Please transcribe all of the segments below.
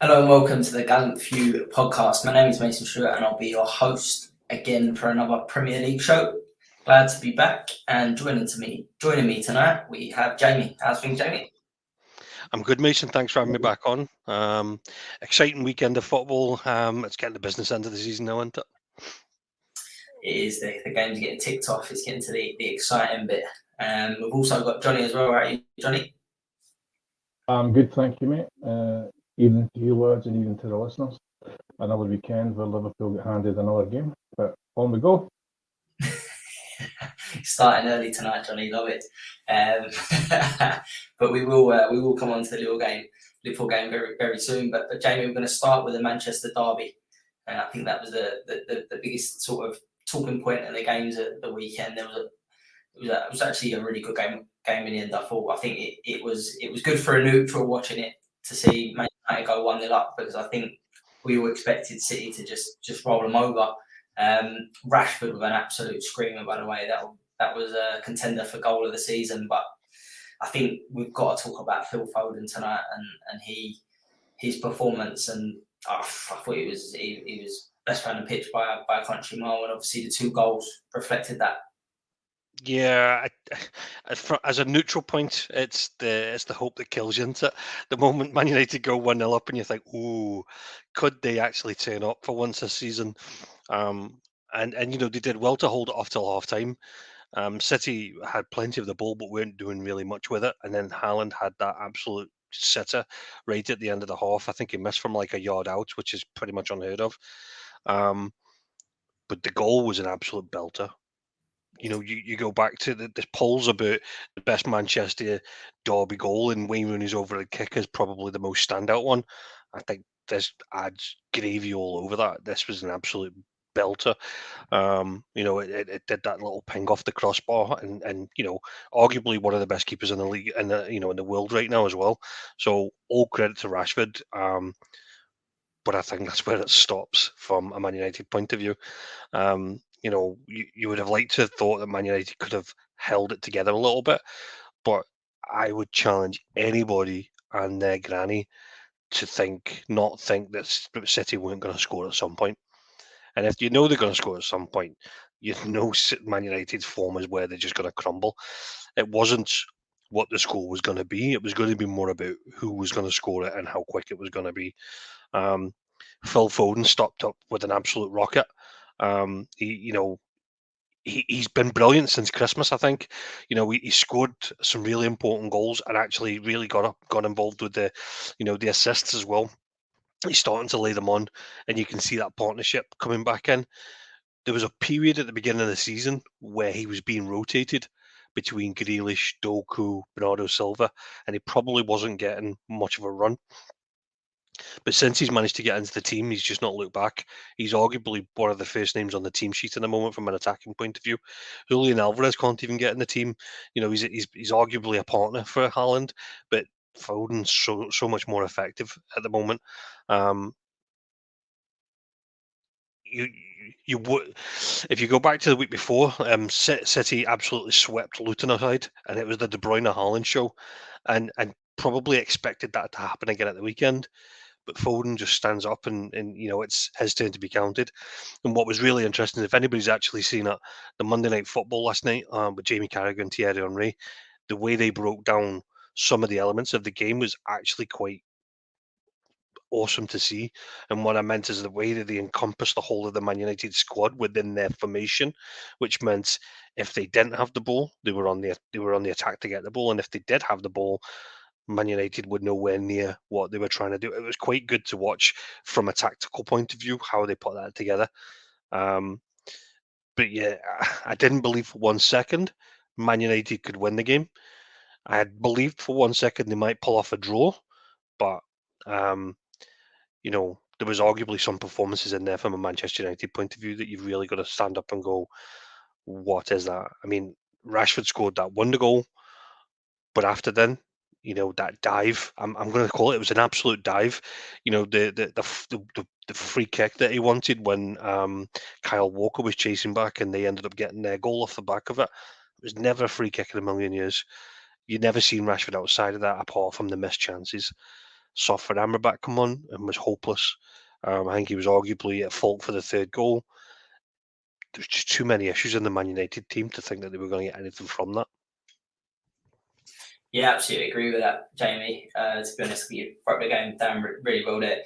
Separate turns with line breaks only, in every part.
Hello and welcome to the Gallant Few podcast. My name is Mason Stewart and I'll be your host again for another Premier League show. Glad to be back and joining me tonight we have Jamie. How's things, Jamie?
I'm good, Mason. Thanks for having me back on. Exciting weekend of football. It's getting the business end of the season now, isn't it?
It is the game's getting ticked off. It's getting to the exciting bit. We've also got Johnnie as well, right, Johnny?
I'm good, thank you, mate. Evening to you lads and even to the listeners. Another weekend where Liverpool get handed another game, but on we go.
Starting early tonight, Johnny. Love it. But we will come on to the Liverpool game very very soon. But Jamie, we're going to start with the Manchester Derby, and I think that was the biggest sort of talking point in the games at the weekend. It was actually a really good game in the end. I think it was good for a neutral watching it to see Man United go 1-0 up, because I think we all expected City to just roll them over. Rashford with an absolute screamer, by the way. That was a contender for goal of the season. But I think we've got to talk about Phil Foden tonight and his performance. And I thought he was best man on the pitch by a country mile, and obviously the 2 goals reflected that.
Yeah, as a neutral point, it's the hope that kills you, isn't it? The moment Man United go 1-0 up and you think, ooh, could they actually turn up for once this season? And they did well to hold it off till half time. City had plenty of the ball but weren't doing really much with it. And then Haaland had that absolute sitter right at the end of the half. I think he missed from like a yard out, which is pretty much unheard of. But the goal was an absolute belter. You go back to the polls about the best Manchester Derby goal, and Wayne Rooney's overhead kick is probably the most standout one. I think this adds gravy all over that. This was an absolute belter. It did that little ping off the crossbar, and arguably one of the best keepers in the league and in the world right now as well. So all credit to Rashford. But I think that's where it stops from a Man United point of view. You would have liked to have thought that Man United could have held it together a little bit, but I would challenge anybody and their granny to not think that City weren't going to score at some point. And if you know they're going to score at some point, you know Man United's form is where they're just going to crumble. It wasn't what the score was going to be. It was going to be more about who was going to score it and how quick it was going to be. Phil Foden stopped up with an absolute rocket. He's been brilliant since Christmas. I think, he scored some really important goals and actually really got involved with the assists as well. He's starting to lay them on, and you can see that partnership coming back in. There was a period at the beginning of the season where he was being rotated between Grealish, Doku, Bernardo Silva, and he probably wasn't getting much of a run. But since he's managed to get into the team, he's just not looked back. He's arguably one of the first names on the team sheet at the moment from an attacking point of view. Julian Alvarez can't even get in the team. He's arguably a partner for Haaland, but Foden's so much more effective at the moment. You would, if you go back to the week before, City absolutely swept Luton aside, and it was the De Bruyne Haaland show, and probably expected that to happen again at the weekend. But Foden just stands up and it's his turn to be counted. And what was really interesting, if anybody's actually seen it, the Monday Night Football last night with Jamie Carragher and Thierry Henry, the way they broke down some of the elements of the game was actually quite awesome to see. And what I meant is the way that they encompassed the whole of the Man United squad within their formation, which meant if they didn't have the ball, they were on the attack to get the ball, and if they did have the ball, Man United were nowhere near what they were trying to do. It was quite good to watch from a tactical point of view how they put that together. But yeah, I didn't believe for 1 second Man United could win the game. I had believed for 1 second they might pull off a draw, but there was arguably some performances in there from a Manchester United point of view that you've really got to stand up and go, what is that? I mean, Rashford scored that wonder goal, but after then, that dive, I'm going to call it, it was an absolute dive. The free kick that he wanted when Kyle Walker was chasing back and they ended up getting their goal off the back of it. It was never a free kick in a million years. You'd never seen Rashford outside of that apart from the missed chances. saw for Amrabat come on and was hopeless. I think he was arguably at fault for the third goal. There's just too many issues in the Man United team to think that they were going to get anything from that.
Yeah, absolutely agree with that, Jamie. To be honest, you broke the game down really well there.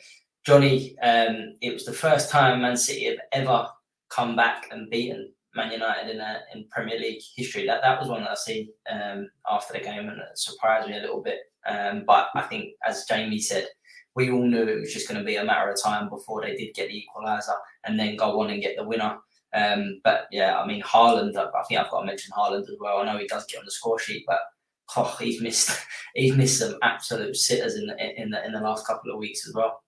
Johnny, it was the first time Man City have ever come back and beaten Man United in Premier League history. That was one that I see after the game, and it surprised me a little bit. But I think, as Jamie said, we all knew it was just going to be a matter of time before they did get the equaliser and then go on and get the winner. But yeah, I mean, Haaland, I think I've got to mention Haaland as well. I know he does get on the score sheet, but he's missed some absolute sitters in the last couple of weeks as well.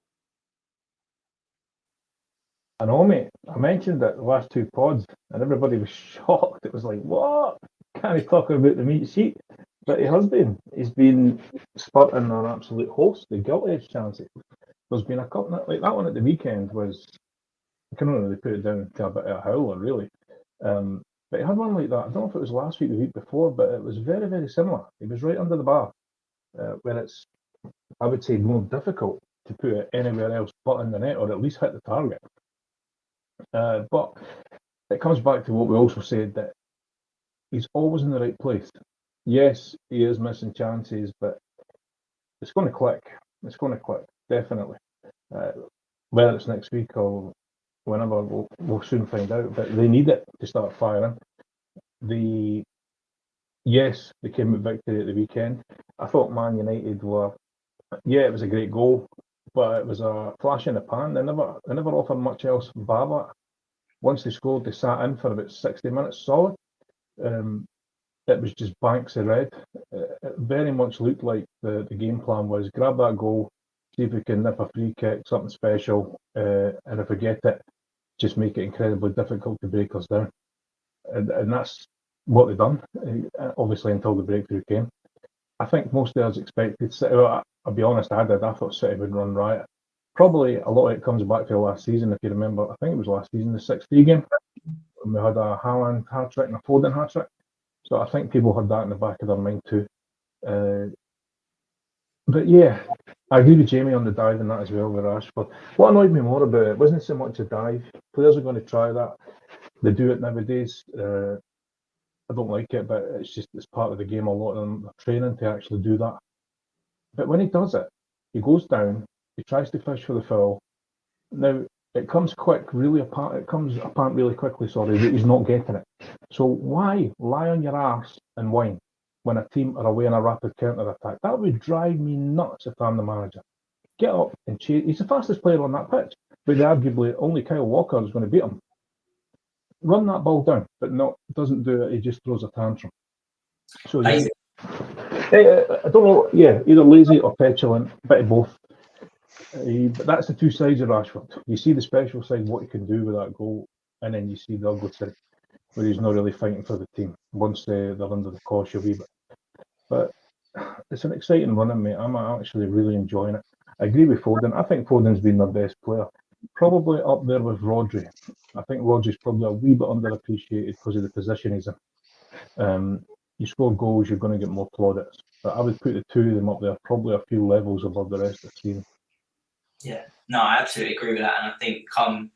I know, mate. I mentioned it the last two pods, and everybody was shocked. It was like, what? Can't he talk about the meat sheet? But he has been. He's been spurting an absolute host, the gilt edge chances. There's been a couple, like that one at the weekend was, I can only really put it down to a bit of a howler, really. But he had one like that. I don't know if it was last week or the week before, but it was very, very similar. He was right under the bar, where it's, I would say, more difficult to put it anywhere else but in the net, or at least hit the target. But it comes back to what we also said, that he's always in the right place. Yes, he is missing chances, but it's going to click. It's going to click, definitely. Whether it's next week or whenever, we'll soon find out. But they need it to start firing. Yes, they came with victory at the weekend. I thought Man United were, it was a great goal, but it was a flash in the pan. They never offered much else bar that. Once they scored, they sat in for about 60 minutes solid. It was just banks of red. It very much looked like the game plan was grab that goal, see if we can nip a free kick, something special, and if we get it, just make it incredibly difficult to break us down. And that's what they've done, obviously, until the breakthrough came. I think most of us expected City. Well, I'll be honest, I thought City would run riot. Probably a lot of it comes back to last season, if you remember. I think it was last season, the 6-3 game, when we had a Haaland hat-trick and a Foden hat-trick. So I think people had that in the back of their mind too. But yeah, I agree with Jamie on the dive and that as well with Rashford. What annoyed me more about it wasn't so much a dive. Players are going to try that. They do it nowadays. I don't like it, but it's part of the game. A lot of them are training to actually do that. But when he does it, he goes down, he tries to fish for the foul. Now, it comes apparent really quickly, that he's not getting it. So why lie on your arse and whine when a team are away on a rapid counter-attack? That would drive me nuts if I'm the manager. Get up and chase. He's the fastest player on that pitch, but arguably only Kyle Walker is going to beat him. Run that ball down, but doesn't do it. He just throws a tantrum. So I don't know. Yeah, either lazy or petulant, a bit of both. But that's the two sides of Rashford. You see the special side, what he can do with that goal, and then you see the ugly side, where he's not really fighting for the team once they're under the cosh a wee bit. But it's an exciting run, mate. I'm actually really enjoying it. I agree with Foden. I think Foden's been their best player. Probably up there with Rodri. I think Rodri's probably a wee bit underappreciated because of the position he's in. You score goals, you're going to get more plaudits. But I would put the two of them up there, probably a few levels above the rest of the team.
Yeah, no, I absolutely agree with that. And I think come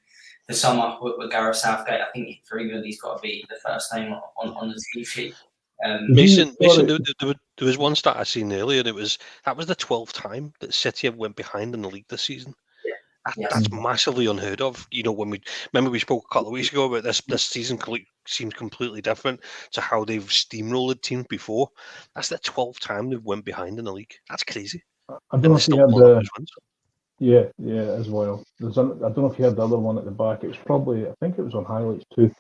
the summer with Gareth Southgate, I think for England, he's got to be the first name on the team sheet.
Mason, there was one stat I seen earlier. That was the 12th time that City have went behind in the league this season. That's massively unheard of. You know, when we spoke a couple of weeks ago about this season seems completely different to how they've steamrolled teams before. That's the 12th time they've went behind in the league. That's crazy.
I don't know if you had the. Yeah, as well. I don't know if you had the other one at the back. It was probably, I think it was on highlights too.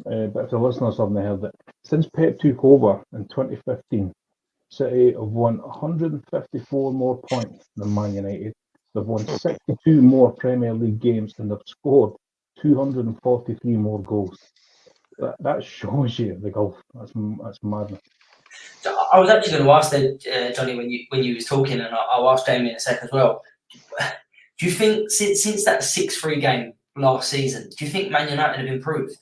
But if the listeners haven't heard it, since Pep took over in 2015, City have won 154 more points than Man United. They've won 62 more Premier League games, and they've scored 243 more goals. That shows you the gulf. That's madness.
So I was actually going to ask that, Johnny, when you was talking, and I'll ask Jamie in a sec as well. Do you think since that 6-3 game last season, do you think Man United have improved?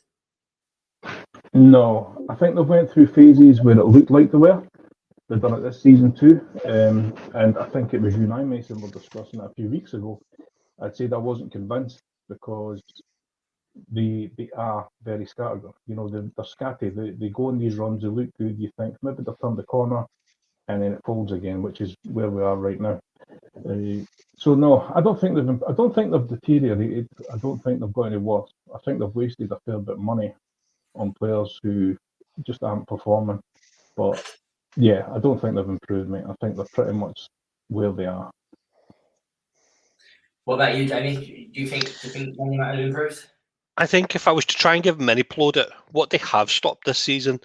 No, I think they went through phases where it looked like they were, they've done it this season too. And I think it was you and I, Mason, were discussing it a few weeks ago. I'd said I wasn't convinced because they are very scattered. You know, they're scatty. They go on these runs, they look good. You think maybe they've turned the corner, and then it folds again, which is where we are right now. So no, I don't think they've deteriorated. I don't think they've got any worse. I think they've wasted a fair bit of money on players who just aren't performing. But yeah, I don't think they've improved, mate. I think they're pretty much where they are.
What about you, Jamie? Do you think Man United have improved?
I think if I was to try and give them any plaudit, what they have stopped this season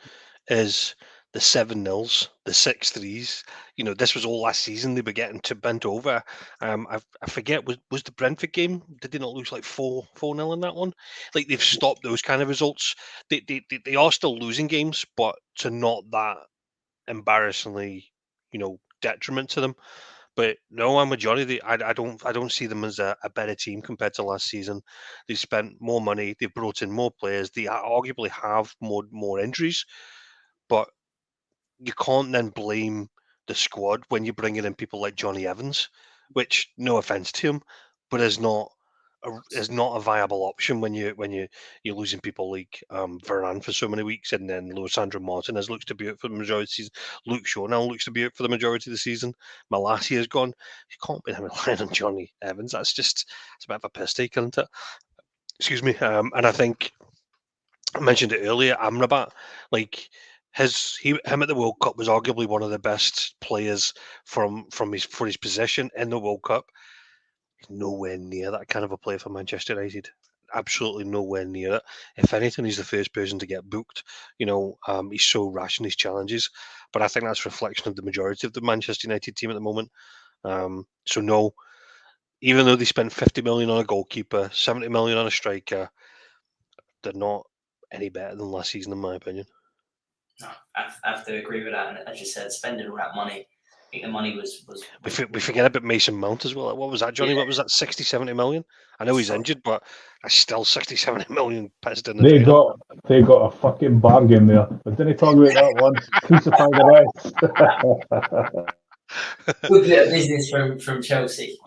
is the 7-0s, the 6-3s. You know, this was all last season. They were getting bent over. I forget, was the Brentford game? Did they not lose like 4-0 in that one? Like, they've stopped those kind of results. They are still losing games, but to not that embarrassingly, detriment to them. But no, I'm with Johnny. I don't see them as a better team compared to last season. They've spent more money. They've brought in more players. They arguably have more injuries, but you can't then blame the squad when you're bringing in people like Johnny Evans, which, no offense to him, but is not a viable option when you're losing people like Varane for so many weeks, and then Lissandro Martinez looks to be out for the majority of the season. Luke Shaw now looks to be out for the majority of the season. Malacia is gone. You can't be relying on Johnny Evans. It's a bit of a piss take, isn't it? Excuse me. And I think I mentioned it earlier. Amrabat, like him at the World Cup was arguably one of the best players for his position in the World Cup. Nowhere near that kind of a player for Manchester United. Absolutely nowhere near it. If anything, he's the first person to get booked. He's so rash in his challenges. But I think that's a reflection of the majority of the Manchester United team at the moment. So no, even though they spent 50 million on a goalkeeper, 70 million on a striker, they're not any better than last season, in my opinion.
No, I have to agree with that. And as you said, spending all that money, I think the money was
We forget about Mason Mount as well. What was that, Johnny?
Yeah.
What was that, 60, 70 million? I know he's injured, but that's still 60, 70 million pissed in the
They
drain.
they got a fucking bargain there. But didn't talk about that once. Crucify the rest.
good bit of business from Chelsea,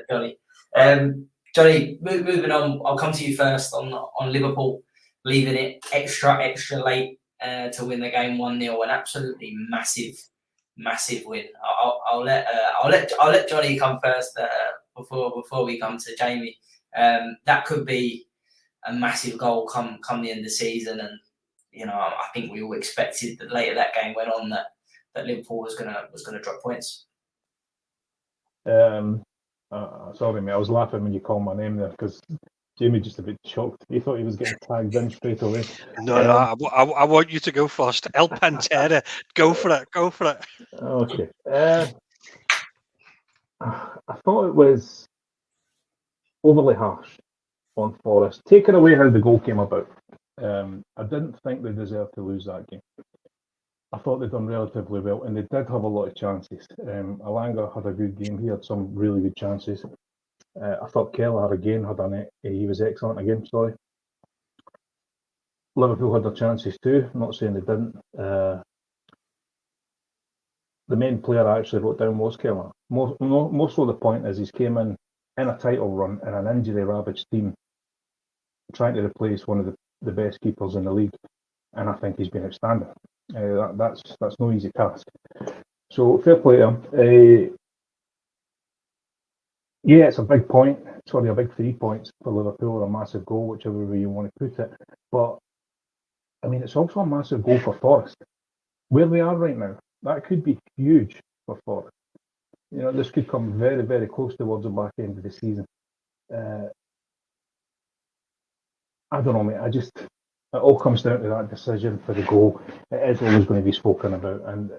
Johnny. Johnny, moving on. I'll come to you first on Liverpool leaving it extra late to win the game 1-0. An absolutely massive win. I'll let Johnny come first before we come to Jamie. That could be a massive goal come the end of the season, and I think we all expected that later that game went on that Liverpool was gonna drop points.
Sorry, mate. I was laughing when you called my name there because Jamie just a bit shocked. He thought he was getting tagged in straight away.
No, I want you to go first. El Pantera, go for it.
Okay. I thought it was overly harsh on Forest. Taking away how the goal came about, I didn't think they deserved to lose that game. I thought they'd done relatively well, and they did have a lot of chances. Alanga had a good game. He had some really good chances. I thought Kelleher he was excellent again, sorry. Liverpool had their chances too. I'm not saying they didn't. The main player I actually wrote down was Kelleher. Most of the point is he's came in a title run in an injury-ravaged team, trying to replace one of the best keepers in the league, and I think he's been outstanding. That's no easy task. So fair play to him. Yeah, it's a big point. Sorry, a big 3 points for Liverpool, or a massive goal, whichever way you want to put it. But I mean, it's also a massive goal for Forest. Where they are right now, that could be huge for Forest. This could come very, very close towards the back end of the season. I don't know, mate. It all comes down to that decision for the goal. It is always going to be spoken about, and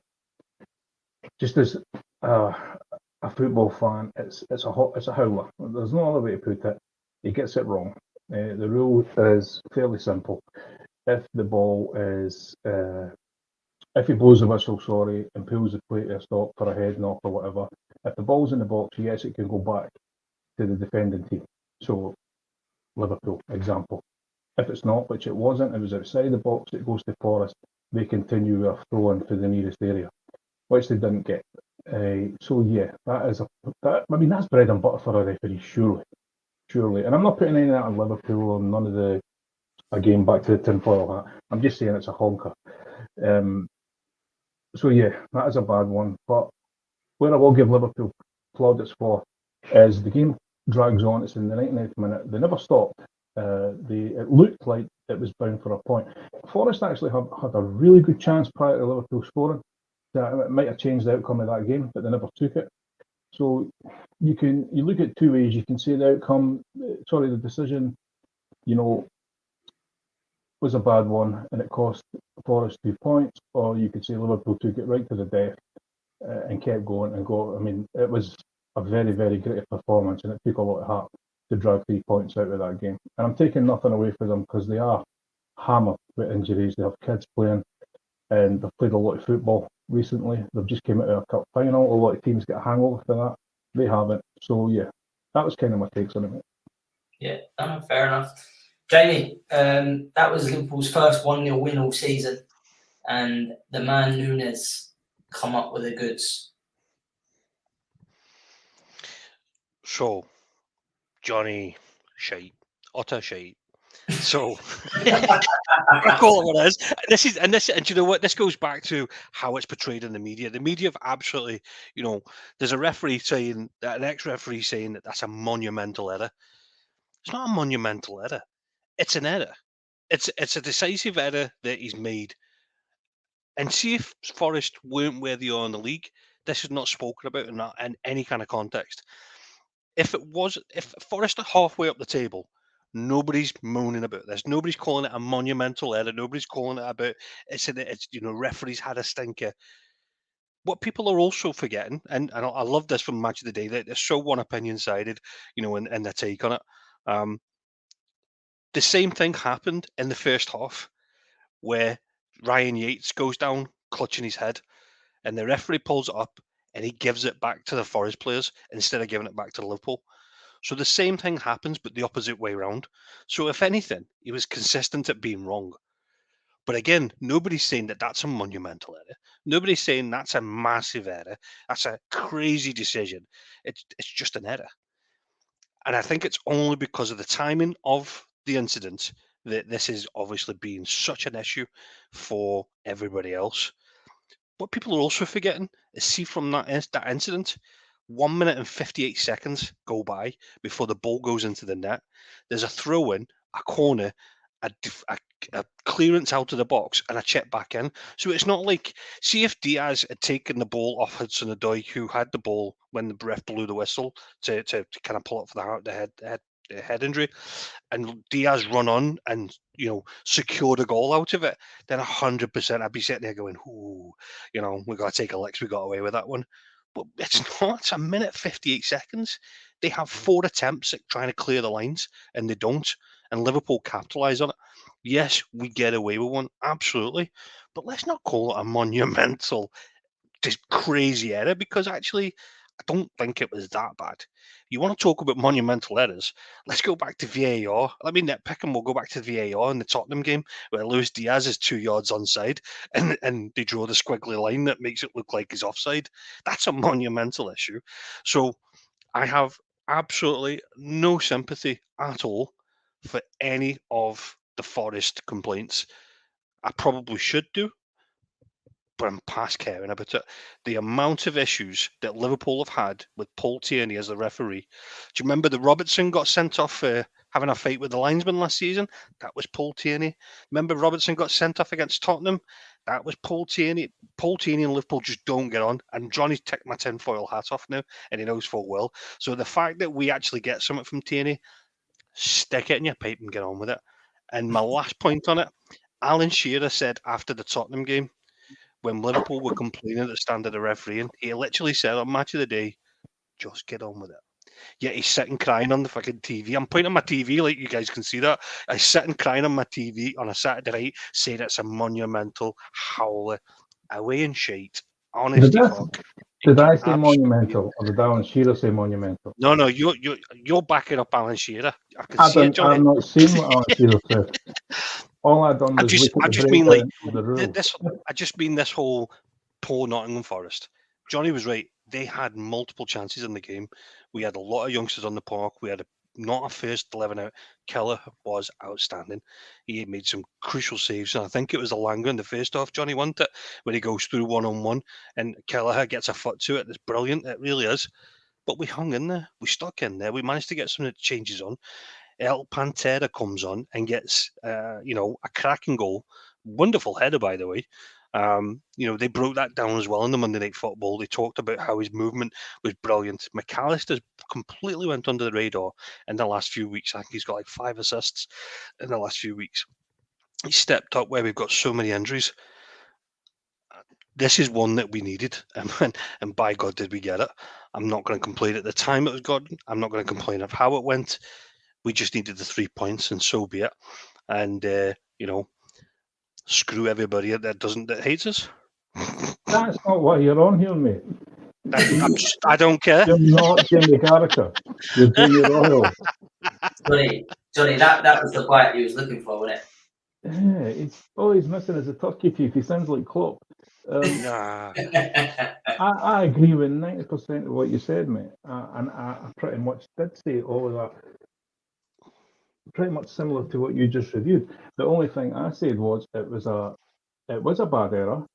just as a football fan, it's a howler. There's no other way to put it. He gets it wrong. The rule is fairly simple. If the ball is, if he blows the whistle, and pulls the play to a stop for a head knock or whatever, if the ball's in the box, yes, it can go back to the defending team. So, Liverpool, example. If it's not, which it wasn't, it was outside the box, it goes to Forest. They continue with a throw in to the nearest area. which they didn't get. So yeah, that's bread and butter for a referee, surely. And I'm not putting any of that on Liverpool or none of the, again, back to the tinfoil hat. I'm just saying it's a honker. So yeah, that is a bad one. But where I will give Liverpool plaudits for is the game drags on. It's in the 99th minute. They never stopped. It looked like it was bound for a point. Forest actually had a really good chance prior to Liverpool scoring. It might have changed the outcome of that game, but they never took it. So you look at two ways. You can say the decision, was a bad one and it cost Forest 2 points, or you could say Liverpool took it right to the death and kept going and go. I mean, it was a very, very great performance, and it took a lot of heart to drag 3 points out of that game. And I'm taking nothing away from them because they are hammered with injuries. They have kids playing, and they've played a lot of football recently. They've just came out of a cup final. A lot of teams get a hangover for that. They haven't. So yeah, that was kind of my takes on it.
Yeah, fair enough. Jamie, that was Liverpool's first 1-0 win all season, and the man Nunez come up with the goods.
So, Johnnie, shite, utter shite. So, I call it what it is. And you know what? This goes back to how it's portrayed in the media. The media have absolutely, there's a referee saying that, an ex-referee saying that that's a monumental error. It's not a monumental error. It's an error. It's a decisive error that he's made. And see, if Forest weren't where they are in the league, this is not spoken about in any kind of context. If Forest are halfway up the table, nobody's moaning about this. Nobody's calling it a monumental error. Nobody's calling it about it's referees had a stinker. What people are also forgetting, and I love this from Match of the Day, that they're so one opinion sided, in their take on it. The same thing happened in the first half, where Ryan Yates goes down clutching his head, and the referee pulls it up and he gives it back to the Forest players instead of giving it back to Liverpool. So the same thing happens, but the opposite way around. So if anything, he was consistent at being wrong. But again, nobody's saying that that's a monumental error. Nobody's saying that's a massive error. That's a crazy decision. It's just an error. And I think it's only because of the timing of the incident that this is obviously being such an issue for everybody else. What people are also forgetting is, see, from that incident, 1 minute and 58 seconds go by before the ball goes into the net. There's a throw in, a corner, a clearance out of the box, and a chip back in. So it's not like, see, if Diaz had taken the ball off Hudson-Odoi, who had the ball when the ref blew the whistle to kind of pull up for the head injury, and Diaz run on and secured a goal out of it, then 100% I'd be sitting there going, "Ooh, we got to take a licks. We got away with that one." But it's not. It's a minute 58 seconds. They have 4 attempts at trying to clear the lines, and they don't. And Liverpool capitalise on it. Yes, we get away with one, absolutely. But let's not call it a monumental, just crazy error, because actually, I don't think it was that bad. You want to talk about monumental errors? Let's go back to VAR. Let me nitpick, and we'll go back to VAR in the Tottenham game where Luis Diaz is 2 yards onside, and they draw the squiggly line that makes it look like he's offside. That's a monumental issue. So I have absolutely no sympathy at all for any of the Forest complaints. I probably should do, but I'm past caring about it. The amount of issues that Liverpool have had with Paul Tierney as the referee. Do you remember the Robertson got sent off for having a fight with the linesman last season? That was Paul Tierney. Remember Robertson got sent off against Tottenham? That was Paul Tierney. Paul Tierney and Liverpool just don't get on. And Johnny's taken my tinfoil hat off now, and he knows full well. So the fact that we actually get something from Tierney, stick it in your pipe and get on with it. And my last point on it, Alan Shearer said after the Tottenham game, when Liverpool were complaining at the standard of refereeing, he literally said on Match of the Day, just get on with it. Yet he's sitting crying on the fucking TV. I'm pointing at my TV like you guys can see that. I'm sitting crying on my TV on a Saturday night saying it's a monumental howler. Away in shite. Honesty fuck.
Did I say monumental, or did Alan Shearer say monumental?
No, you're backing up Alan Shearer. I can see it, Johnny.
I'm not saying what Alan Shearer said. All I've done was
I just mean this whole poor Nottingham Forest. Johnny was right. They had multiple chances in the game. We had a lot of youngsters on the park. We had not a first 11 out. Keller was outstanding. He made some crucial saves. And I think it was a Langer in the first half, Johnny, wasn't it? Where he goes through one-on-one and Kelleher gets a foot to it. It's brilliant. It really is. But we hung in there. We stuck in there. We managed to get some changes on. El Pantera comes on and gets, a cracking goal. Wonderful header, by the way. They broke that down as well in the Monday Night Football. They talked about how his movement was brilliant. McAllister completely went under the radar in the last few weeks. I think he's got like 5 assists in the last few weeks. He stepped up where we've got so many injuries. This is one that we needed, and by God did we get it. I'm not going to complain at the time it was gotten. I'm not going to complain of how it went. We just needed the 3 points, and so be it. And screw everybody that hates us.
That's not what you're on here, mate.
I don't care.
You're not Jimmy Carragher. You're Jimmy Royal.
Johnny, that was the bite he was looking for, wasn't it?
Yeah, all he's missing is a turkey teeth. He sounds like Klopp.
Nah.
I agree with 90% of what you said, mate. And I pretty much did say all of that. Pretty much similar to what you just reviewed. The only thing I said was it was a bad error.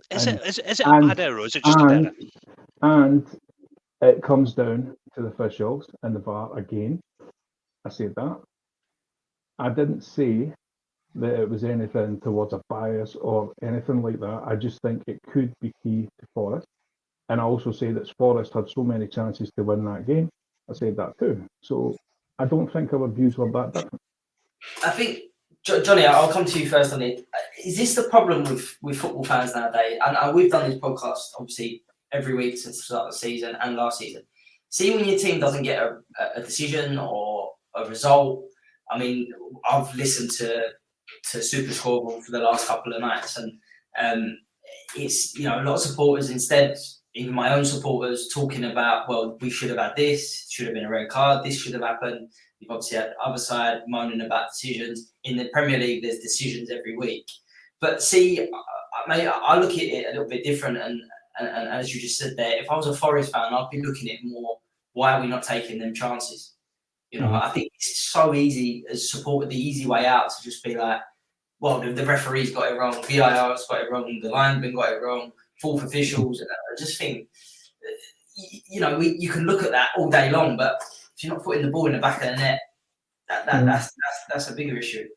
Is it a bad error or is it just a error?
And it comes down to the officials and the VAR again. I said that. I didn't say that it was anything towards a bias or anything like that. I just think it could be key to Forest. And I also say that Forest had so many chances to win that game. I said that too. So I don't think our views were that different.
I think, Johnny, I'll come to you first on it. Is this the problem with football fans nowadays? And we've done this podcast, obviously, every week since the start of the season and last season. See, when your team doesn't get a decision or a result, I mean, I've listened to Super Scoreboard for the last couple of nights, and it's, a lot of supporters instead, even my own supporters, talking about, well, we should have had this, should have been a red card, this should have happened. You've obviously had the other side moaning about decisions. In the Premier League, there's decisions every week. But see, I look at it a little bit different, and as you just said there, if I was a Forest fan, I'd be looking at it more, why are we not taking them chances? I think it's so easy as a supporter, the easy way out to just be like, well, the referee's got it wrong, VIR's got it wrong, the linesman got it wrong, fourth officials. And I just think, you can look at that all day long, but if you're not putting the ball in the back of the net, that's a bigger issue.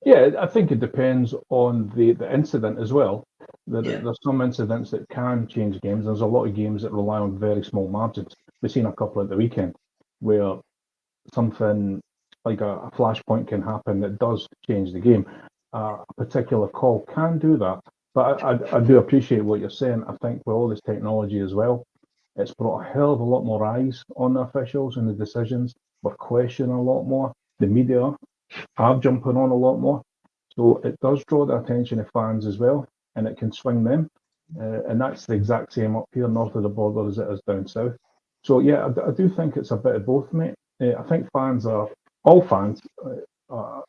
Yeah, I think it depends on the incident as well. There's some incidents that can change games. There's a lot of games that rely on very small margins. We've seen a couple at the weekend where something like a flashpoint can happen that does change the game. A particular call can do that. But I do appreciate what you're saying. I think with all this technology as well, it's brought a hell of a lot more eyes on the officials and the decisions. We're questioning a lot more. The media are jumping on a lot more. So it does draw the attention of fans as well, and it can swing them. And that's the exact same up here north of the border as it is down south. So yeah, I do think it's a bit of both, mate. I think all fans are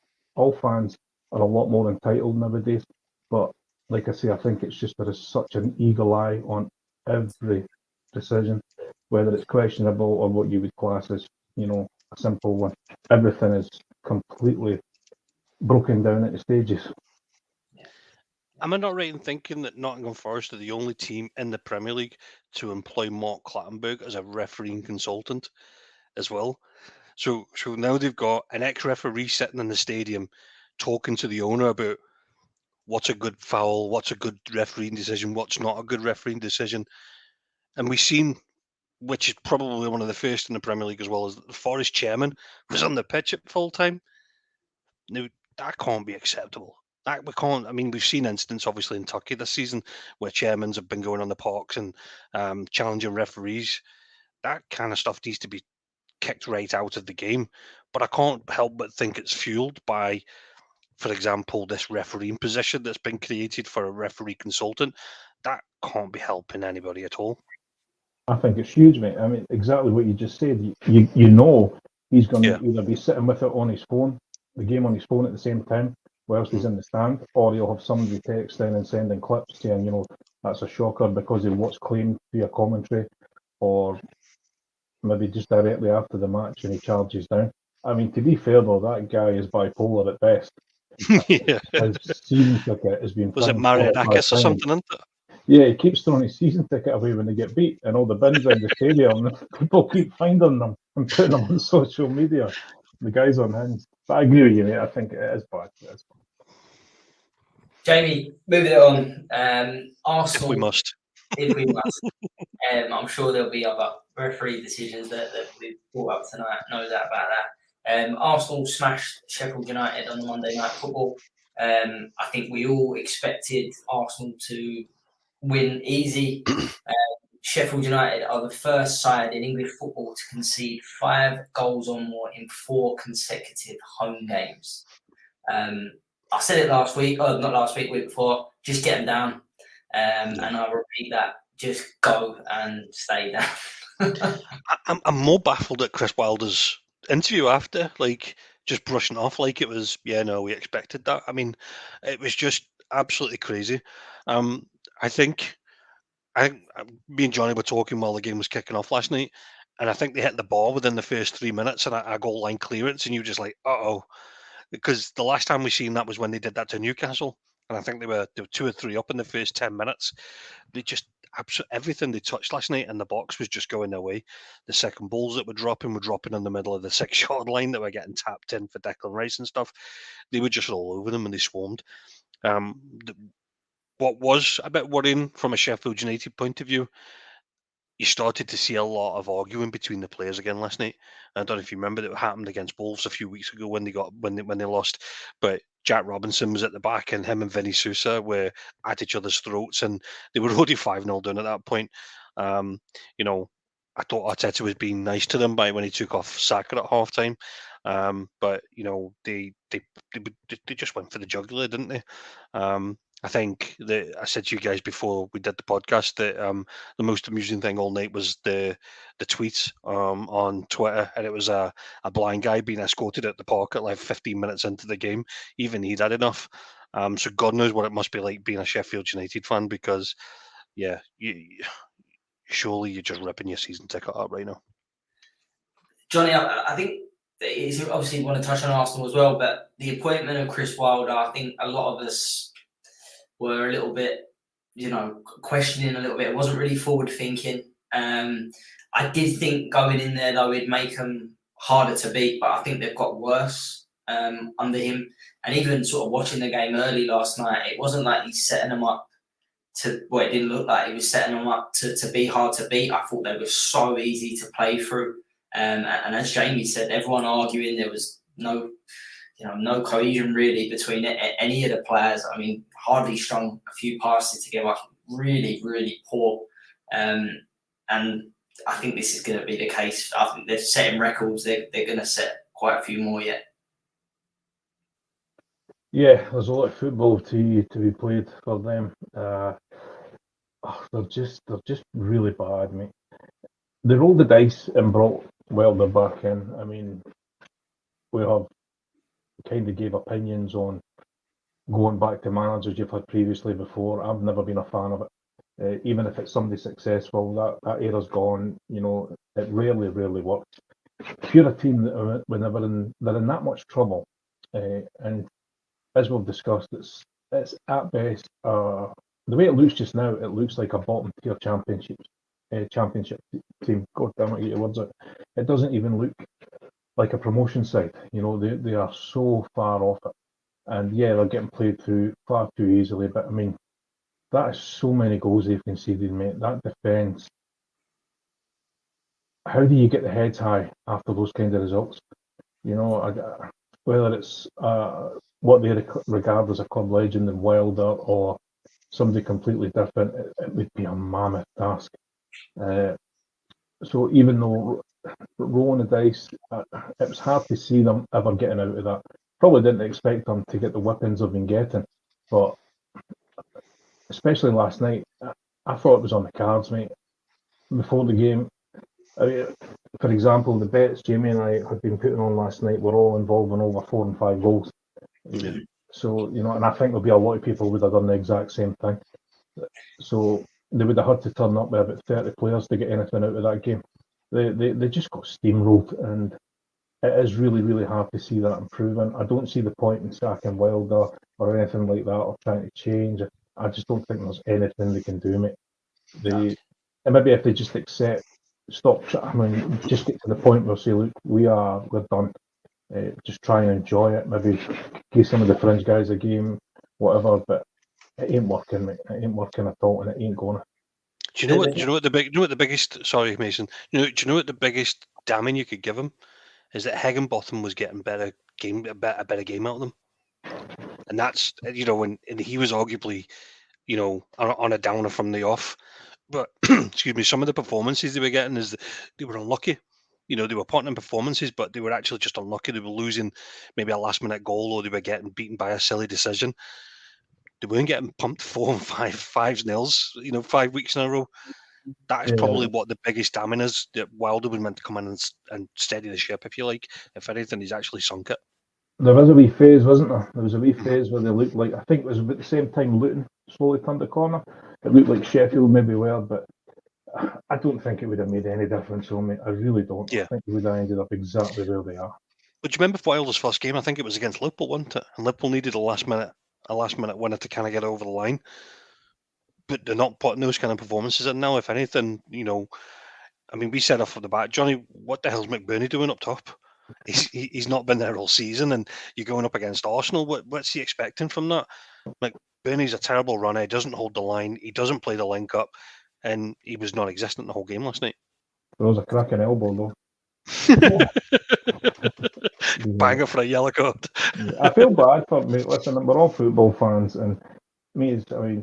a lot more entitled nowadays. But like I say, I think it's just there is such an eagle eye on every decision, whether it's questionable or what you would class as, a simple one. Everything is completely broken down into stages.
Am I not right in thinking that Nottingham Forest are the only team in the Premier League to employ Mark Clattenburg as a refereeing consultant as well? So now they've got an ex-referee sitting in the stadium talking to the owner about what's a good foul, what's a good refereeing decision, what's not a good refereeing decision. And we've seen, which is probably one of the first in the Premier League as well, as the Forest chairman was on the pitch at full time. Now, that can't be acceptable. That we can't. I mean, we've seen incidents, obviously, in Turkey this season where chairmans have been going on the parks and challenging referees. That kind of stuff needs to be kicked right out of the game. But I can't help but think it's fueled by, for example, this refereeing position that's been created for a referee consultant. That can't be helping anybody at all.
I think it's huge, mate. I mean, exactly what you just said. You know he's going to either be sitting with it on his phone, the game on his phone at the same time, whilst he's in the stand, or he'll have somebody texting and sending clips saying, that's a shocker because of what's claimed via commentary, or maybe just directly after the match and he charges down. I mean, to be fair though, that guy is bipolar at best.
Yeah.
His season ticket has been
Was it
found 45
Marianakis or
times.
something, isn't it?
Yeah, he keeps throwing his season ticket away when they get beat, and all the bins in the stadium. People keep finding them and putting them on social media. The guy's on hands. But I agree with you, mate. I think it is bad.
Jamie, moving it on. Arsenal,
If we must.
if we must. I'm sure there'll be other referee decisions that we've brought up tonight. No doubt about that. Arsenal smashed Sheffield United on the Monday Night Football. I think we all expected Arsenal to win easy. Sheffield United are the first side in English football to concede 5 goals or more in 4 consecutive home games. I said it last week, not last week, week before, just get them down. And I'll repeat that, just go and stay down.
I'm more baffled at Chris Wilder's interview after, like, just brushing off like it was, we expected that. I mean, it was just absolutely crazy. I think me and Johnnie were talking while the game was kicking off last night, and I think they hit the ball within the first 3 minutes and a goal line clearance, and you were just like, uh-oh. Because the last time we seen that was when they did that to Newcastle, and I think they were 2 or 3 up in the first 10 minutes. They just everything they touched last night in the box was just going their way. The second balls that were dropping in the middle of the 6-yard line that were getting tapped in for Declan Rice and stuff. They were just all over them and they swarmed. What was a bit worrying from a Sheffield United point of view, you started to see a lot of arguing between the players again last night. I don't know if you remember that it happened against Wolves a few weeks ago when they lost. But Jack Robinson was at the back and him and Vinny Sousa were at each other's throats, and they were already 5-0 down at that point. I thought Arteta was being nice to them by when he took off Saka at half time. But they just went for the jugular, didn't they? I think that I said to you guys before we did the podcast that the most amusing thing all night was the tweets on Twitter, and it was a blind guy being escorted at the park at like 15 minutes into the game. Even he'd had enough. So God knows what it must be like being a Sheffield United fan, because surely you're just ripping your season ticket up right now.
Johnnie, I think it's obviously you want to touch on Arsenal as well, but the appointment of Chris Wilder, I think a lot of us were a little bit, questioning a little bit. It wasn't really forward thinking. I did think going in there though it'd make them harder to beat, but I think they've got worse under him. And even sort of watching the game early last night, it wasn't like he's setting them up it didn't look like he was setting them up to be hard to beat. I thought they were so easy to play through. And as Jamie said, everyone arguing, there was no cohesion really between any of the players. I mean, hardly strung a few passes together. Really, really poor. And I think this is going to be the case. I think they're setting records. They're going to set quite a few more yet.
Yeah, there's a lot of football to be played for them. They're just really bad, mate. They rolled the dice and brought Wilder back in. I mean, we have kind of gave opinions on going back to managers you've had previously before. I've never been a fan of it. Even if it's somebody successful, that era's gone. It rarely works. If you're a team that they're in that much trouble, and as we've discussed, it's at best the way it looks just now. It looks like a bottom tier championship team. God damn it, get your words out. It doesn't even look like a promotion side. They are so far off it, and yeah, they're getting played through far too easily. But I mean, that is so many goals they've conceded, mate. That defence. How do you get the heads high after those kind of results? Whether it's what they regard as a club legend in Wilder or somebody completely different, it would be a mammoth task. So even though rolling the dice, it was hard to see them ever getting out of that. Probably didn't expect them to get the whippings they've been getting, but especially last night, I thought it was on the cards, mate. Before the game, for example, the bets Jamie and I had been putting on last night were all involving over 4 and 5 goals. Yeah. So, and I think there'll be a lot of people would have done the exact same thing. So they would have had to turn up with about 30 players to get anything out of that game. They just got steamrolled, and it is really, really hard to see that improving. I don't see the point in sacking Wilder or anything like that, or trying to change. I just don't think there's anything they can do, mate. And maybe if they just stop. I mean, just get to the point where say, look, we're done. Just try and enjoy it. Maybe give some of the fringe guys a game, whatever. But it ain't working, mate. It ain't working at all, and it ain't going.
Do you know what? Do you know what the biggest? Sorry, Mason. Do you know what the biggest damning you could give him is that Higginbotham was getting a better game out of them, and that's and he was arguably on a downer from the off. But excuse me, some of the performances they were getting they were unlucky. They were putting in performances, but they were actually just unlucky. They were losing maybe a last-minute goal, or they were getting beaten by a silly decision. They weren't getting pumped 4 and 5-0, 5 weeks in a row. That is probably what the biggest damning is. That Wilder was meant to come in and steady the ship, if you like. If anything, he's actually sunk it.
There was a wee phase, wasn't there? There was a wee phase where they looked like, I think it was about the same time Luton slowly turned the corner. It looked like Sheffield maybe were, but I don't think it would have made any difference on me. I really don't.
Yeah.
I think they would have ended up exactly where they are.
But do you remember Wilder's first game? I think it was against Liverpool, wasn't it? And Liverpool needed a last minute winner to kind of get over the line. But they're not putting those kind of performances in now. If anything, I mean, we said off the bat, Johnny, what the hell's McBurney doing up top? He's not been there all season, and you're going up against Arsenal. What's he expecting from that? McBurney's a terrible runner. He doesn't hold the line. He doesn't play the link up, and he was non-existent the whole game last night.
There was a cracking elbow though.
Banger for a yellow card.
I feel bad for me. Listen, we're all football fans, and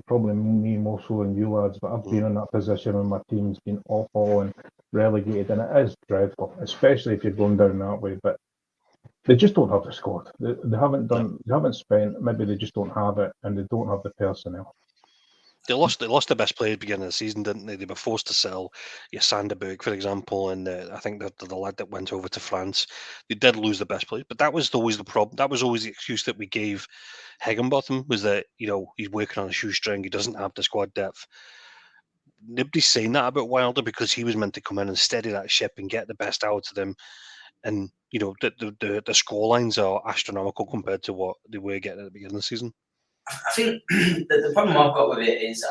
probably me more so than you lads, but I've been in that position when my team's been awful and relegated, and it is dreadful, especially if you're going down that way. But they just don't have the squad. They haven't spent. Maybe they just don't have it, and they don't have the personnel.
They lost the best player at the beginning of the season, didn't they? They were forced to sell Sanderberg, for example, and I think the lad that went over to France. They did lose the best player, but that was always the problem. That was always the excuse that we gave Higginbotham, was that he's working on a shoestring. He doesn't have the squad depth. Nobody's saying that about Wilder because he was meant to come in and steady that ship and get the best out of them. And the score lines are astronomical compared to what they were getting at the beginning of the season.
I think the problem I've got with it is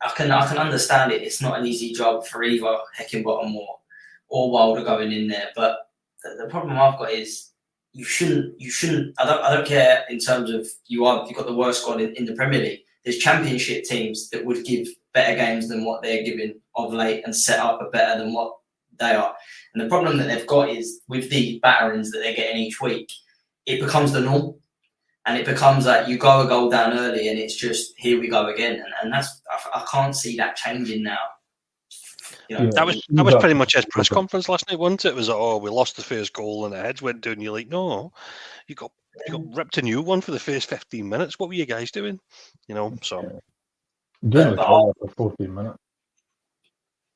I can understand it. It's not an easy job for either Heckingbottom or Wilder going in there. But the problem I've got is you shouldn't. I don't care in terms of you've got the worst squad in the Premier League. There's Championship teams that would give better games than what they're giving of late and set up better than what they are. And the problem that they've got is with the batterings that they're getting each week, it becomes the norm. And it becomes like you go a goal down early and it's just, here we go again. And that's, I can't see that changing now.
That was pretty much his press conference last night, wasn't it? It was, we lost the first goal and the heads went down. You're like, no, you got ripped a new one for the first 15 minutes. What were you guys doing? So.
Doing the goal for 14 minutes.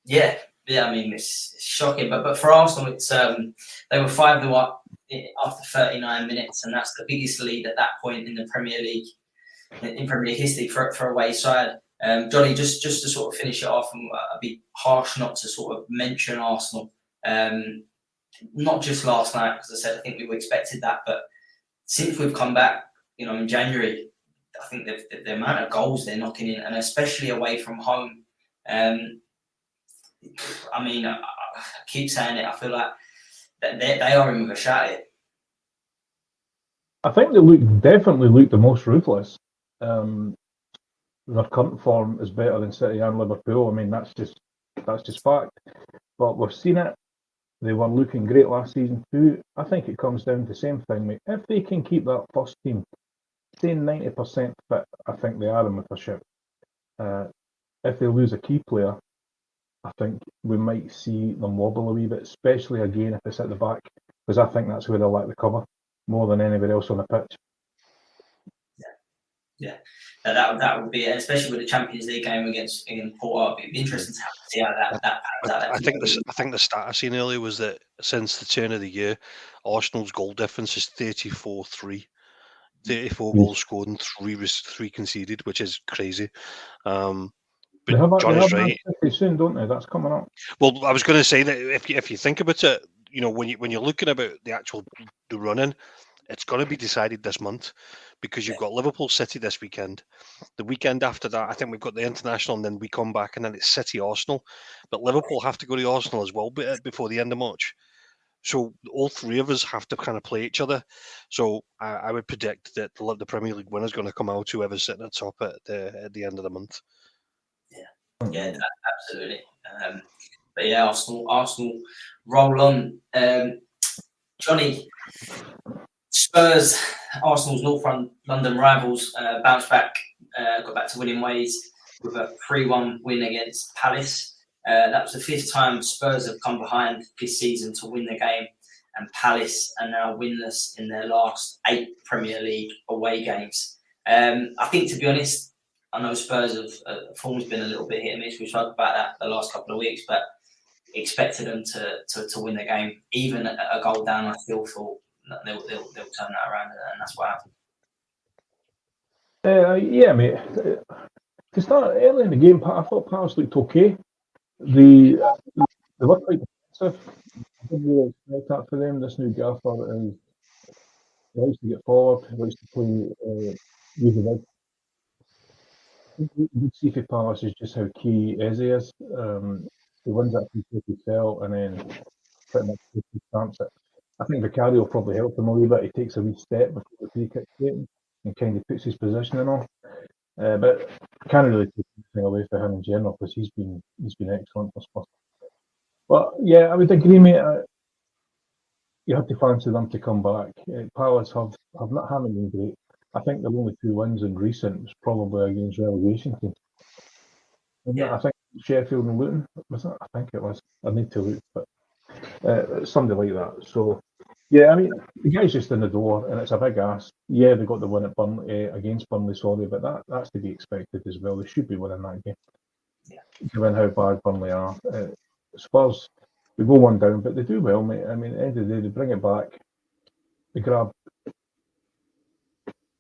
Yeah, I mean, it's shocking. But for Arsenal, it's they were 5-0 up after 39 minutes, and that's the biggest lead at that point in the Premier League, in Premier League history for away side. Johnny, just to sort of finish it off, and I'd be harsh not to sort of mention Arsenal. Not just last night, because I said I think we expected that, but since we've come back, in January, I think the amount of goals they're knocking in, and especially away from home. I keep saying it. I feel like they are in with a shout here.
I think they definitely look the most ruthless. Their current form is better than City and Liverpool. I mean, that's just fact. But we've seen it. They were looking great last season too. I think it comes down to the same thing, mate. If they can keep that first team, say 90% fit, I think they are in with a ship. If they lose a key player, I think we might see them wobble a wee bit, especially again if it's at the back, because I think that's where they'll lack the cover more than anybody else on the pitch.
Yeah. That would be, especially with the Champions League game against Porto. It'd be interesting to see how that pans out.
I think the stat I seen earlier was that since the turn of the year, Arsenal's goal difference is 34-3. 34 goals scored and three conceded, which is crazy. But
They have
Johnny's right.
City soon, don't they? That's coming up.
Well, I was going to say that if you think about it, when you're looking about the running, it's going to be decided this month, because you've got Liverpool City this weekend. The weekend after that, I think we've got the international, and then we come back, and then it's City Arsenal. But Liverpool have to go to Arsenal as well before the end of March. So all three of us have to kind of play each other. So I would predict that the Premier League winner is going to come out, whoever's sitting at top at the end of the month.
Yeah, absolutely. But yeah, Arsenal roll on. Johnny, Spurs, Arsenal's North London rivals, bounced back, got back to winning ways with a 3-1 win against Palace. That was the 5th time Spurs have come behind this season to win the game, and Palace are now winless in their last 8 Premier League away games. I think, to be honest, I know Spurs have form's been a little bit hit and miss. We talked about that the last couple of weeks, but expected them to win the game, even at a goal down. I still thought they'll turn that around, and that's what happened.
Yeah, mate. To start early in the game, I thought Palace looked okay. They were quite defensive. I didn't really expect that for them. This new gaffer likes to get forward, likes to play use the big. You can see for Palace is just how key Eze is. He wins that free fell and then pretty much stamps it. I think Vicario will probably help him a wee bit. He takes a wee step before the free kick taken and kind of puts his position in off. But I can't really take anything away from him in general, because he's been excellent for Spurs. But yeah, I would agree, mate. You have to fancy them to come back. Palace haven't been great. I think the only 2 wins in recent was probably against relegation teams. I think Sheffield and Luton, was it? I think it was. I need to look, but somebody like that. So yeah, I mean, the guy's just in the door, and it's a big ask. Yeah, they got the win at Burnley against Burnley, sorry, but that's to be expected as well. They should be winning that game, given how bad Burnley are. Spurs, we go 1 down, but they do well, mate. I mean, at the end of the day, they bring it back. They grab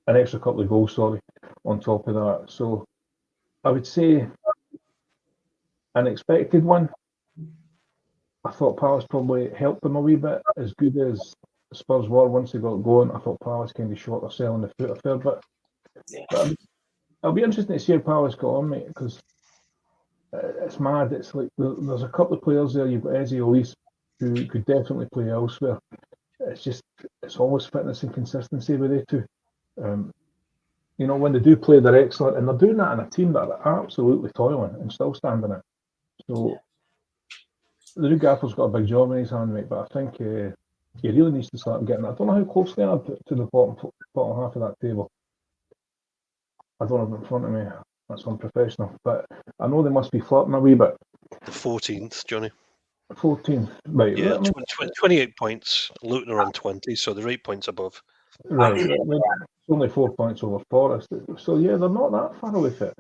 an extra couple of goals, on top of that. So I would say an expected one. I thought Palace probably helped them a wee bit. As good as Spurs were once they got going, I thought Palace kind of shot themselves in the foot a fair bit. But it'll be interesting to see how Palace got on, mate, because it's mad. It's like there's a couple of players there. You've got Eze Elise, who could definitely play elsewhere. It's always fitness and consistency with they two. When they do play, they're excellent, and they're doing that in a team that are absolutely toiling and still standing it. So the new gaffer's got a big job in his hand, mate. But I think he really needs to start getting. I don't know how close they are to the bottom half of that table. I don't have it in front of me. That's unprofessional, but I know they must be flirting a wee bit.
The 14th, Johnny.
14th, right?
Yeah, 28 points. Luton are on 20, so they're 8 points above.
Right, it's only 4 points over Forest, so yeah, they're not that far away from it.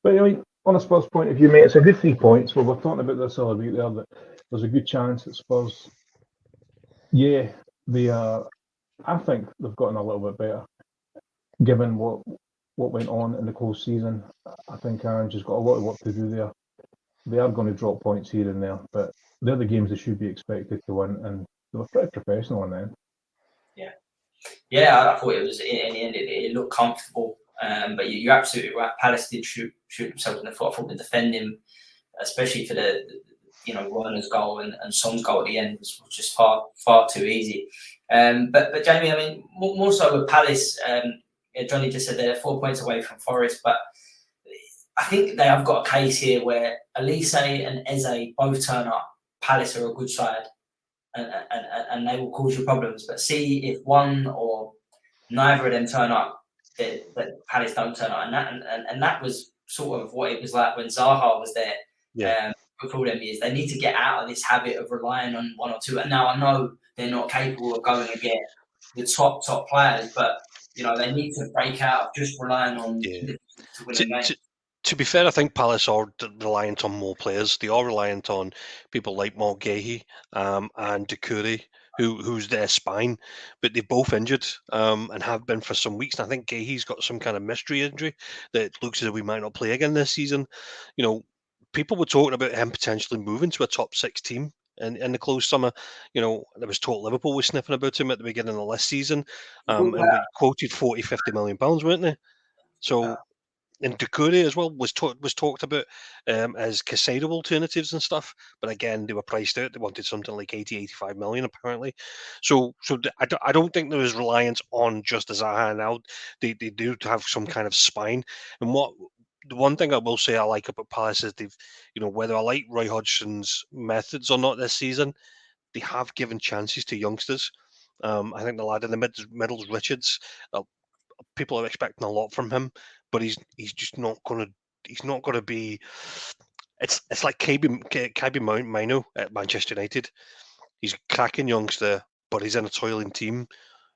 But I mean, on a Spurs point of view, mate, it's a good 3 points. Well, we're talking about this other week there, that there's a good chance that Spurs, yeah, they are. I think they've gotten a little bit better, given what went on in the close season. I think Aaron's just got a lot of work to do there. They are going to drop points here and there, but they're the games they should be expected to win, and they were pretty professional in the end.
Yeah, I thought it was, in the end, it looked comfortable. But you're absolutely right. Palace did shoot themselves in the foot. I thought the defending, especially for the Werner's goal and Son's goal at the end, was just far too easy. But Jamie, I mean, more so with Palace. Johnny just said they're 4 points away from Forest, but I think they have got a case here where Elise and Eze both turn up. Palace are a good side, and they will cause you problems. But see if one or neither of them turn up, that Palace don't turn up, and that was sort of what it was like when Zaha was there.
Yeah.
For all them years, they need to get out of this habit of relying on one or two. And now I know they're not capable of going and get the top players, but they need to break out of just relying on to win the game.
To be fair, I think Palace are reliant on more players. They are reliant on people like Mark Gahey and Doucouré, who's their spine, but they're both injured and have been for some weeks. And I think Gahey's got some kind of mystery injury that looks as if we might not play again this season. You know, people were talking about him potentially moving to a top 6 team in the close summer. You know, there was talk Liverpool was sniffing about him at the beginning of last season, and we quoted 40-50 million pounds, weren't they? So. And Doucouré as well was talked about as Casado alternatives and stuff, but again they were priced out. They wanted something like 80-85 million apparently. So I don't think there is reliance on just Zaha now. They do have some kind of spine. And the one thing I will say I like about Palace is they've, you know, whether I like Roy Hodgson's methods or not this season, they have given chances to youngsters. I think the lad in the middle's Richards. People are expecting a lot from him, but he's just not gonna be. It's like Kabi Mino at Manchester United. He's a cracking youngster, but he's in a toiling team.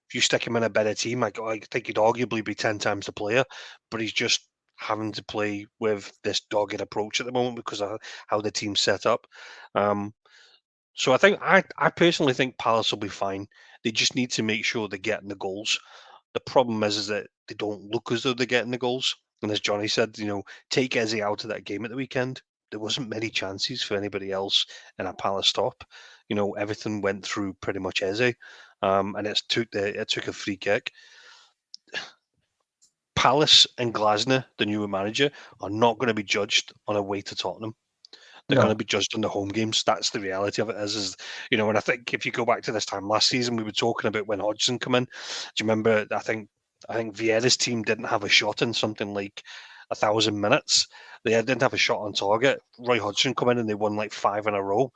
If you stick him in a better team, I think he'd arguably be 10 times the player, but he's just having to play with this dogged approach at the moment because of how the team's set up. So I personally think Palace will be fine. They just need to make sure they're getting the goals. The problem is that they don't look as though they're getting the goals. And as Johnny said, you know, take Eze out of that game at the weekend. There wasn't many chances for anybody else in a Palace top. You know, everything went through pretty much Eze, and it took a free kick. Palace and Glasner, the new manager, are not going to be judged on a way to Tottenham. They're going to be judged on the home games. That's the reality of it. Is you know, and I think if you go back to this time last season, we were talking about when Hodgson come in. Do you remember? I think Vieira's team didn't have a shot in something like 1,000 minutes. They didn't have a shot on target. Roy Hodgson come in and they won like 5 in a row.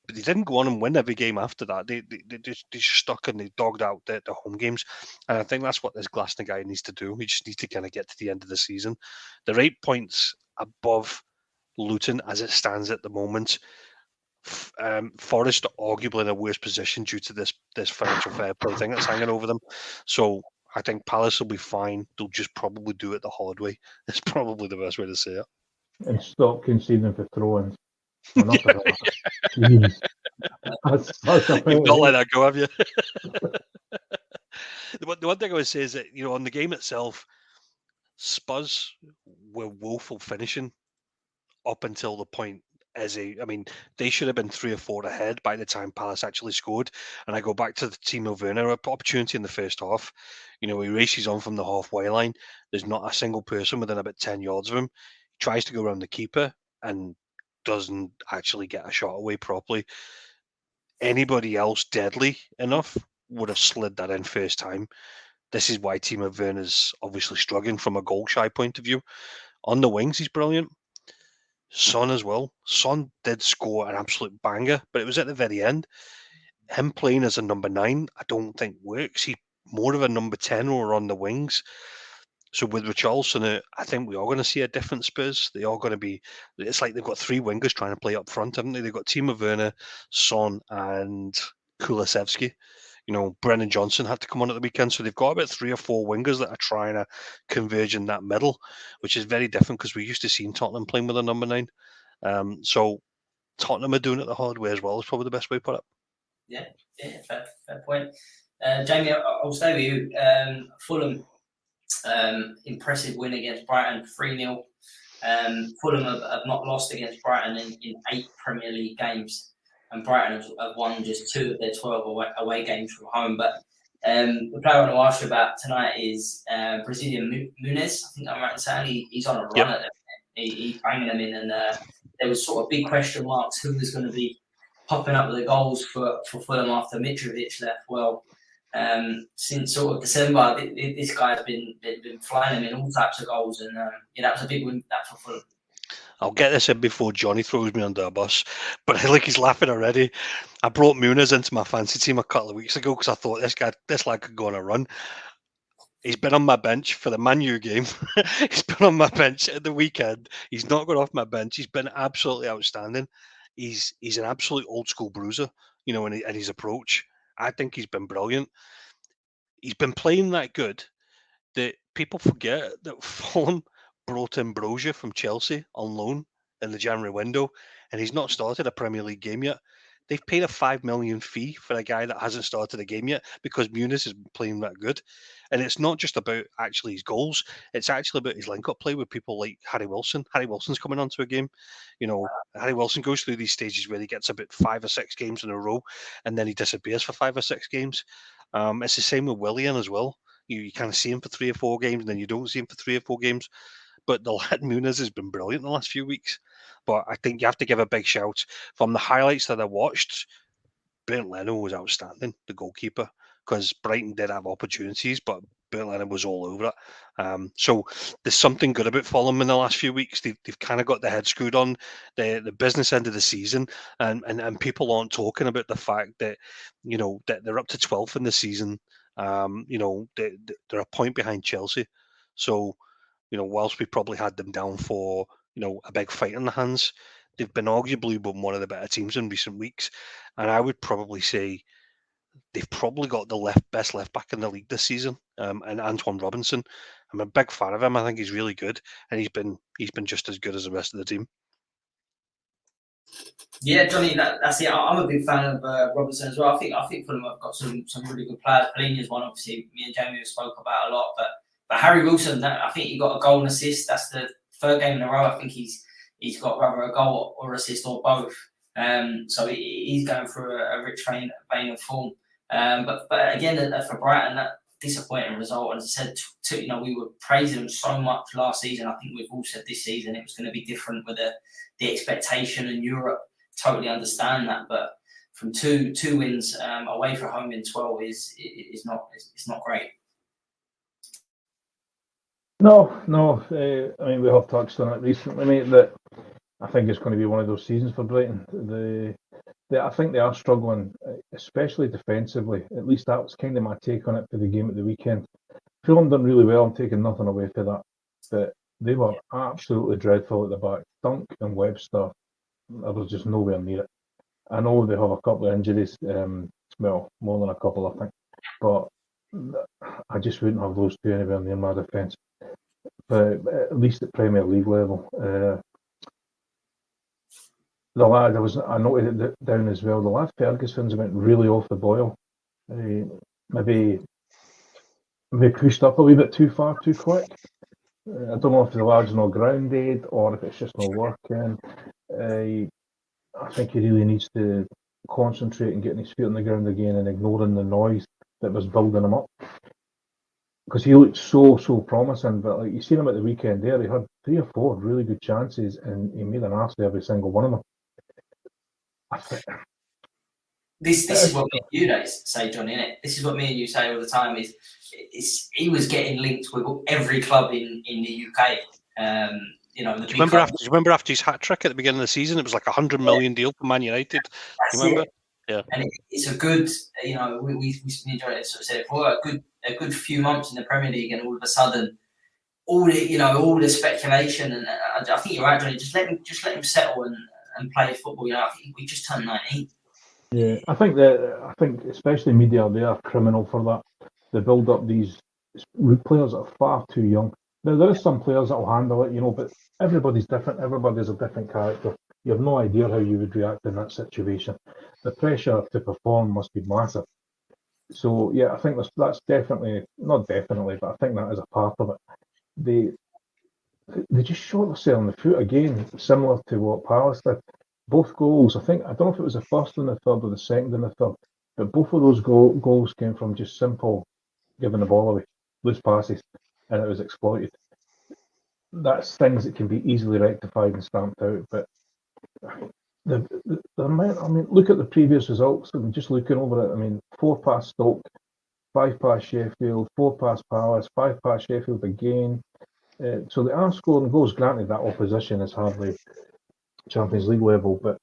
But they didn't go on and win every game after that. They just stuck and they dogged out the home games. And I think that's what this Glasner guy needs to do. He just needs to kind of get to the end of the season. They're 8 points above Luton as it stands at the moment. Forest are arguably in a worse position due to this financial fair play thing that's hanging over them. So I think Palace will be fine. They'll just probably do it the hard way. It's probably the best way to say it.
And stop conceding for throw-ins. Enough of that. Jeez.
You've not let that go, have you? The one thing I would say is that, you know, on the game itself, Spurs were woeful finishing up until the point I mean, they should have been 3 or 4 ahead by the time Palace actually scored. And I go back to the Timo Werner opportunity in the first half. You know, he races on from the halfway line. There's not a single person within about 10 yards of him. He tries to go around the keeper and doesn't actually get a shot away properly. Anybody else deadly enough would have slid that in first time. This is why Timo Werner's obviously struggling from a goal-shy point of view. On the wings, he's brilliant. Son as well. Son did score an absolute banger, but it was at the very end. Him playing as a number 9, I don't think works. He's more of a number 10 or on the wings. So with Richarlison, I think we are going to see a different Spurs. They are going to be. It's like they've got 3 wingers trying to play up front, haven't they? They've got Timo Werner, Son, and Kulusevski. You know, Brennan Johnson had to come on at the weekend, so they've got about 3 or 4 wingers that are trying to converge in that middle, which is very different because we used to see Tottenham playing with a number 9. So Tottenham are doing it the hard way as well. Is probably the best way to put it.
Yeah, fair point. Jamie, I'll stay with you. Fulham, impressive win against Brighton, 3-0. Fulham have not lost against Brighton in 8 Premier League games. And Brighton have won just 2 of their 12 away games from home. But the player I want to ask you about tonight is Brazilian Nunez. I think I'm right in saying he's on a run at them. He's banging them in, and there was sort of big question marks who was going to be popping up with the goals for Fulham after Mitrovic left. Well, since sort of December, this guy's been flying them in all types of goals, and that was a big win for Fulham.
I'll get this in before Johnny throws me under a bus, but like he's laughing already. I brought Muniz into my fantasy team a couple of weeks ago because I thought this lad could go on a run. He's been on my bench for the Man U game. He's been on my bench at the weekend. He's not gone off my bench. He's been absolutely outstanding. He's an absolute old school bruiser, you know, in his approach. I think he's been brilliant. He's been playing that good that people forget that Fulham brought in Brozier from Chelsea on loan in the January window, and he's not started a Premier League game yet. they've paid a $5 million fee for a guy that hasn't started a game yet because Nunez has been playing that good. And it's not just about actually his goals; it's actually about his link-up play with people like Harry Wilson. Harry Wilson's coming onto a game. Harry Wilson goes through these stages where he gets about 5 or 6 games in a row, and then he disappears for 5 or 6 games. It's the same with Willian as well. You kind of see him for 3 or 4 games, and then you don't see him for 3 or 4 games. But the lad Nunez has been brilliant the last few weeks. But I think you have to give a big shout. From the highlights that I watched, Brent Leno was outstanding, the goalkeeper, because Brighton did have opportunities, but Brent Leno was all over it. So there's something good about Fulham in the last few weeks. They've kind of got their head screwed on the business end of the season, and people aren't talking about the fact that that they're up to 12th in the season. They're a point behind Chelsea. So whilst we probably had them down for a big fight in the hands, they've been arguably one of the better teams in recent weeks, and I would probably say they've probably got the best left back in the league this season, and Antoine Robinson. I'm a big fan of him. I think he's really good, and he's been just as good as the rest of the team.
Yeah, Johnny, that's it. I'm a big fan of Robinson as well. I think Fulham have got some really good players. Pellegrini one, obviously, me and Jamie have spoke about a lot, but Harry Wilson, I think he got a goal and assist. That's the 3rd game in a row. I think he's got rather a goal or assist or both. So he's going through a rich vein of form. But again, for Brighton, that disappointing result. And as I said, we were praising them so much last season. I think we've all said this season it was going to be different with the expectation in Europe. Totally understand that, but from two wins away from home in 12 is not great.
No. I mean, we have touched on it recently, mate. That I think it's going to be one of those seasons for Brighton. I think they are struggling, especially defensively. At least that was kind of my take on it for the game at the weekend. Fulham done really well. I'm taking nothing away for that, but they were absolutely dreadful at the back. Dunk and Webster, I was just nowhere near it. I know they have a couple of injuries, well, more than a couple, I think, but I just wouldn't have those two anywhere near my defence. But at least at Premier League level, the lad, I noted it down as well. The lad Ferguson's went really off the boil. Maybe pushed up a wee bit too far, too quick. I don't know if the lad's not grounded or if it's just not working. I think he really needs to concentrate and getting his feet on the ground again and ignoring the noise that was building him up. Because he looked so promising, but like you seen him at the weekend there, he had 3 or 4 really good chances and he made an arse of every single one of them.
This is what me and you say, Johnny, innit? This is what me and you say all the time. Is he was getting linked with every club in the UK. Do you
remember after his hat trick at the beginning of the season, it was like $100 million deal for Man United. Do you remember? Yeah. And
it's a good, we enjoyed it. Sort of said for a good few months in the Premier League, and all of a sudden, all the speculation, and I think you're right, Johnny. Just let him settle and play football. I think we just turned 19.
Yeah, I think especially media, they are criminal for that. They build up these players that are far too young. Now there are some players that will handle it, but everybody's different. Everybody's a different character. You have no idea how you would react in that situation. The pressure to perform must be massive. So yeah, I think that's definitely not definitely, but I think that is a part of it. They just shot themselves in the foot again, similar to what Palace did. Both goals, I don't know if it was the first and the third or the second and the third, but both of those goals came from just simple giving the ball away, loose passes, and it was exploited. That's things that can be easily rectified and stamped out, but the amount, look at the previous results. I'm just looking over it. 4 past Stoke, 5 past Sheffield, 4 past Palace, 5 past Sheffield again. So they are scoring goals. Granted, that opposition is hardly Champions League level, but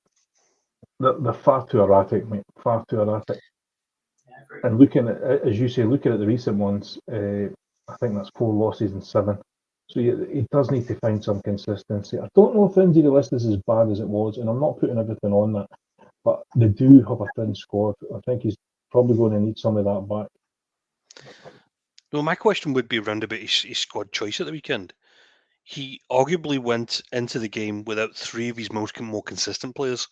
they're far too erratic, mate. Far too erratic. Yeah, and looking at, as you say, looking at the recent ones, I think that's 4 losses and 7. So he does need to find some consistency. I don't know if the injury list is as bad as it was, and I'm not putting everything on that, but they do have a thin squad. I think he's probably going to need some of that back.
No, my question would be around about his squad choice at the weekend. He arguably went into the game without 3 of his more consistent players.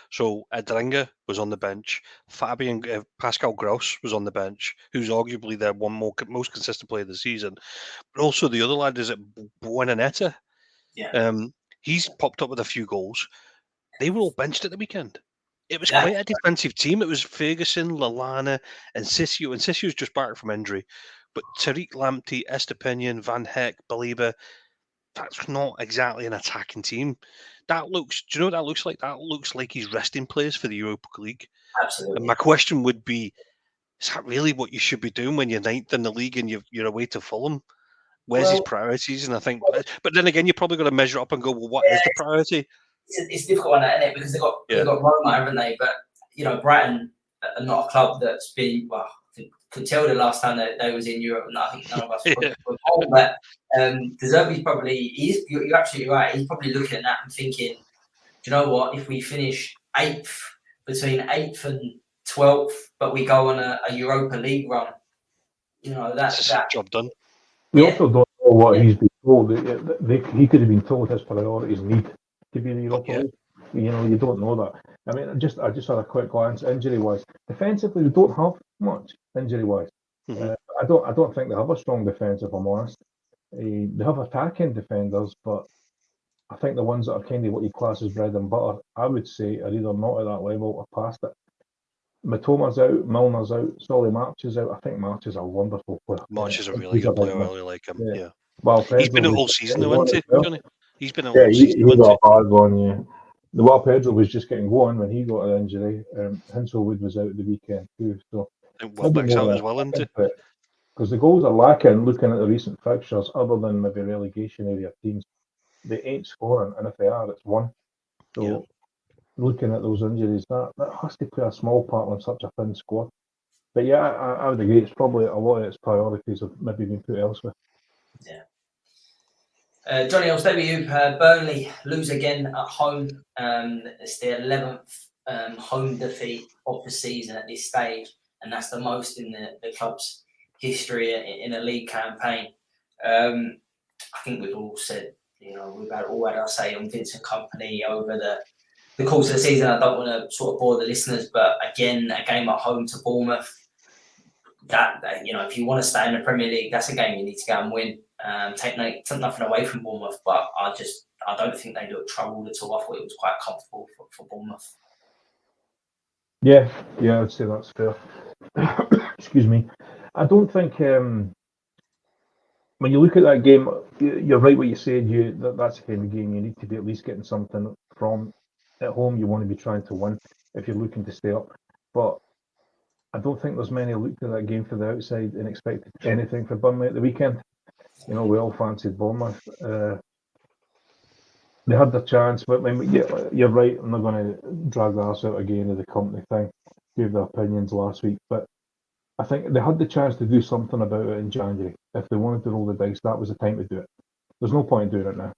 So Adringa was on the bench. Pascal Gross was on the bench, who's arguably their most consistent player of the season. But also the other lad is at Buenaneta.
Yeah.
He's popped up with a few goals. They were all benched at the weekend. It was
Yeah.
quite a defensive team. It was Ferguson, Lallana, and Sissio. And Sissio's just back from injury. But Tariq Lamptey, Estepinian, Van Heck, Baliba, that's not exactly an attacking team. Do you know what that looks like? That looks like he's resting players for the Europa League.
Absolutely.
And my question would be, is that really what you should be doing when you're ninth in the league and you're away to Fulham? Where's his priorities? And I think, but then again, you're probably going to measure up and go, well, what is the priority?
It's a difficult one, isn't it? Because they've got Roma, haven't they? But Brighton are not a club that's been could tell the last time that they was in Europe, and I think none of us were home. But De Zerbi's probably you're absolutely right. He's probably looking at that and thinking, do you know what? If we finish between 8th and 12th, but we go on a Europa League run, that's that
job done.
We also don't know what he's been told. He could have been told his priorities need to be the Europa League. You don't know that. I mean, I just had a quick glance injury-wise. Defensively, we don't have much injury-wise.
Mm-hmm.
I don't think they have a strong defence, if I'm honest. They have attacking defenders, but I think the ones that are kind of what you class as bread and butter, I would say, are either not at that level or past it. Matoma's out, Milner's out, Solly March is out. I think March is a wonderful player.
March is a really good player. I really like him. Yeah.
Well,
he's been out all season, though, hasn't he, Johnny? He's been out all season.
He got a bad one, yeah. While Pedro was just getting going when he got an injury, Hinselwood was out the weekend too. So
Welbeck's out as well, isn't he?
Because the goals are lacking. Looking at the recent fixtures, other than maybe relegation area teams, they ain't scoring, and if they are, it's one. So looking at those injuries, that has to play a small part on such a thin squad. But yeah, I would agree. It's probably a lot of its priorities have maybe been put elsewhere.
Yeah. Johnny, I'll stay with you. Burnley lose again at home. It's their 11th home defeat of the season at this stage, and that's the most in the club's history in a league campaign. I think we've all said, we've all had our say on Vincent Kompany over the course of the season. I don't want to sort of bore the listeners, but again, a game at home to Bournemouth. That if you want to stay in the Premier League, that's a game you need to go and win. Take nothing away from Bournemouth, but I don't think they looked troubled at all. I thought it was quite comfortable for Bournemouth.
Yeah, I'd say that's fair. Excuse me. I don't think when you look at that game, you're right what you said. That's the kind of game you need to be at least getting something from. At home, you want to be trying to win if you're looking to stay up. But I don't think there's many looked at that game for the outside and expected anything for Burnley at the weekend. We all fancied Bournemouth. They had their chance, but you're right. I'm not going to drag the arse out again of the company thing. Gave their opinions last week, but I think they had the chance to do something about it in January. If they wanted to roll the dice, that was the time to do it. There's no point in doing it now.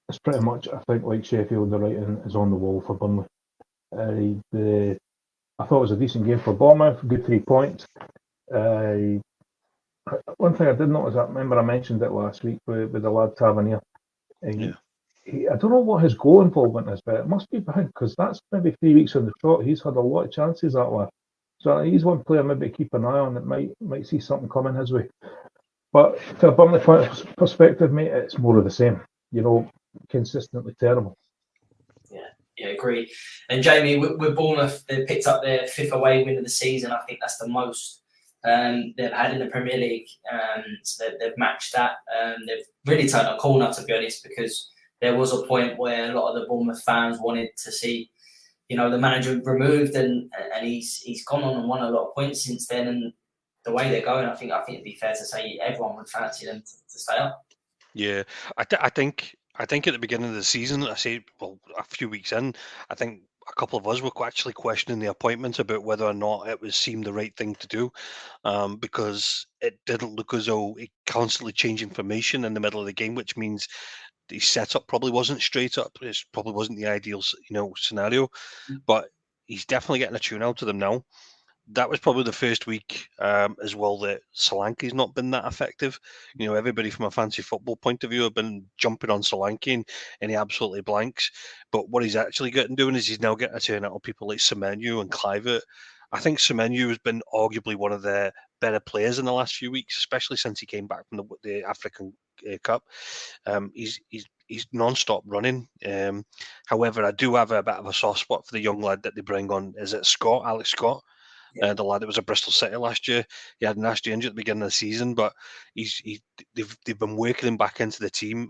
It's pretty much, I think, like Sheffield, the writing is on the wall for Burnley. I thought it was a decent game for Bournemouth, good 3 points. One thing I did notice, I remember I mentioned it last week with the lad Tavernier. I don't know what his goal involvement is, but it must be big because that's maybe 3 weeks on the trot. He's had a lot of chances that lad. So he's one player maybe to keep an eye on that might see something coming his way. But to a Burnley perspective, mate, it's more of the same. Consistently terrible.
Yeah, agreed. And Jamie, with Bournemouth, they picked up their 5th away win of the season. I think that's the most they've had in the Premier League. So they've matched that. They've really turned a corner, to be honest, because there was a point where a lot of the Bournemouth fans wanted to see, the manager removed, and he's gone on and won a lot of points since then. And the way they're going, I think it'd be fair to say everyone would fancy them to stay up.
Yeah, I think at the beginning of the season, a few weeks in, I think a couple of us were actually questioning the appointment about whether or not it seemed the right thing to do, because it didn't look as though he constantly changed information in the middle of the game, which means his setup probably wasn't straight up. It probably wasn't the ideal, scenario, but he's definitely getting a tune out of them now. that was probably the first week as well that Solanke's not been that effective. Everybody from a fancy football point of view have been jumping on Solanke and he absolutely blanks. But what he's actually getting doing is he's now getting a turn out of people like Semenyo and Kluivert. I think Semenyo has been arguably one of the better players in the last few weeks, especially since he came back from the African Cup. He's non-stop running. However, I do have a bit of a soft spot for the young lad that they bring on. Is it Alex Scott?
Yeah.
The lad that was at Bristol City last year. He had a nasty injury at the beginning of the season, but they've been working him back into the team.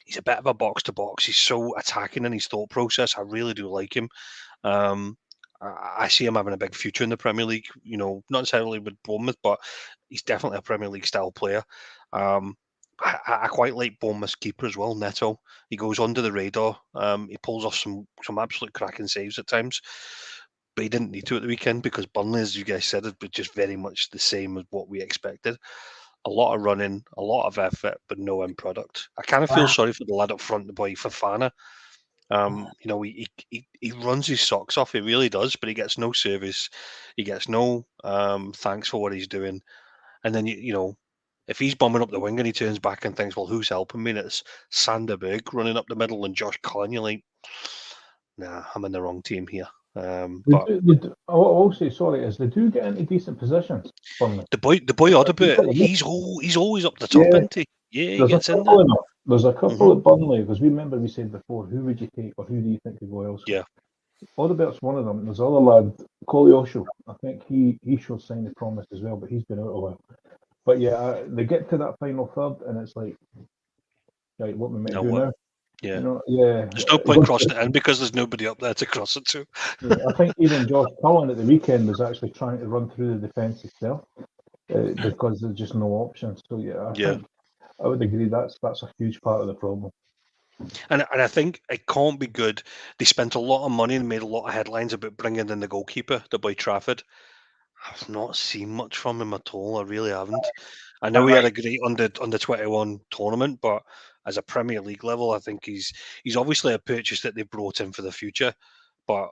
He's a bit of a box to box. He's so attacking in his thought process. I really do like him. I see him having a big future in the Premier League. Not necessarily with Bournemouth, but he's definitely a Premier League style player. I quite like Bournemouth's keeper as well, Neto. He goes under the radar. He pulls off some absolute cracking saves at times, but he didn't need to at the weekend because Burnley, as you guys said, was just very much the same as what we expected. A lot of running, a lot of effort, but no end product. I kind of feel sorry for the lad up front, the boy Fofana. He runs his socks off. He really does, but he gets no service. He gets no thanks for what he's doing. And then if he's bombing up the wing and he turns back and thinks, well, who's helping me? And it's Sanderberg running up the middle and Josh Cullen. You're like, nah, I'm in the wrong team here. But
I'll say sorry, is they do get into decent positions.
The boy Oderbert, he's always up the top, isn't he? Yeah, he gets in there.
There's a couple at Burnley, because remember we said before, who would you take or who do you think could go elsewhere?
Yeah.
Odebert's one of them. There's another lad, Koleosho. I think he shows sign of promise as well, but he's been out a while. But yeah, they get to that final third and it's like, right, what we might do now?
Yeah.
Yeah.
There's no point crossing it in because there's nobody up there to cross it to.
Yeah, I think even Josh Cullen at the weekend was actually trying to run through the defence himself because there's just no options. So I think I would agree that's a huge part of the problem.
And I think it can't be good. They spent a lot of money and made a lot of headlines about bringing in the goalkeeper, the boy Trafford. I've not seen much from him at all. I really haven't. I know he had a great under 21 tournament, but as a Premier League level, I think he's obviously a purchase that they brought in for the future, but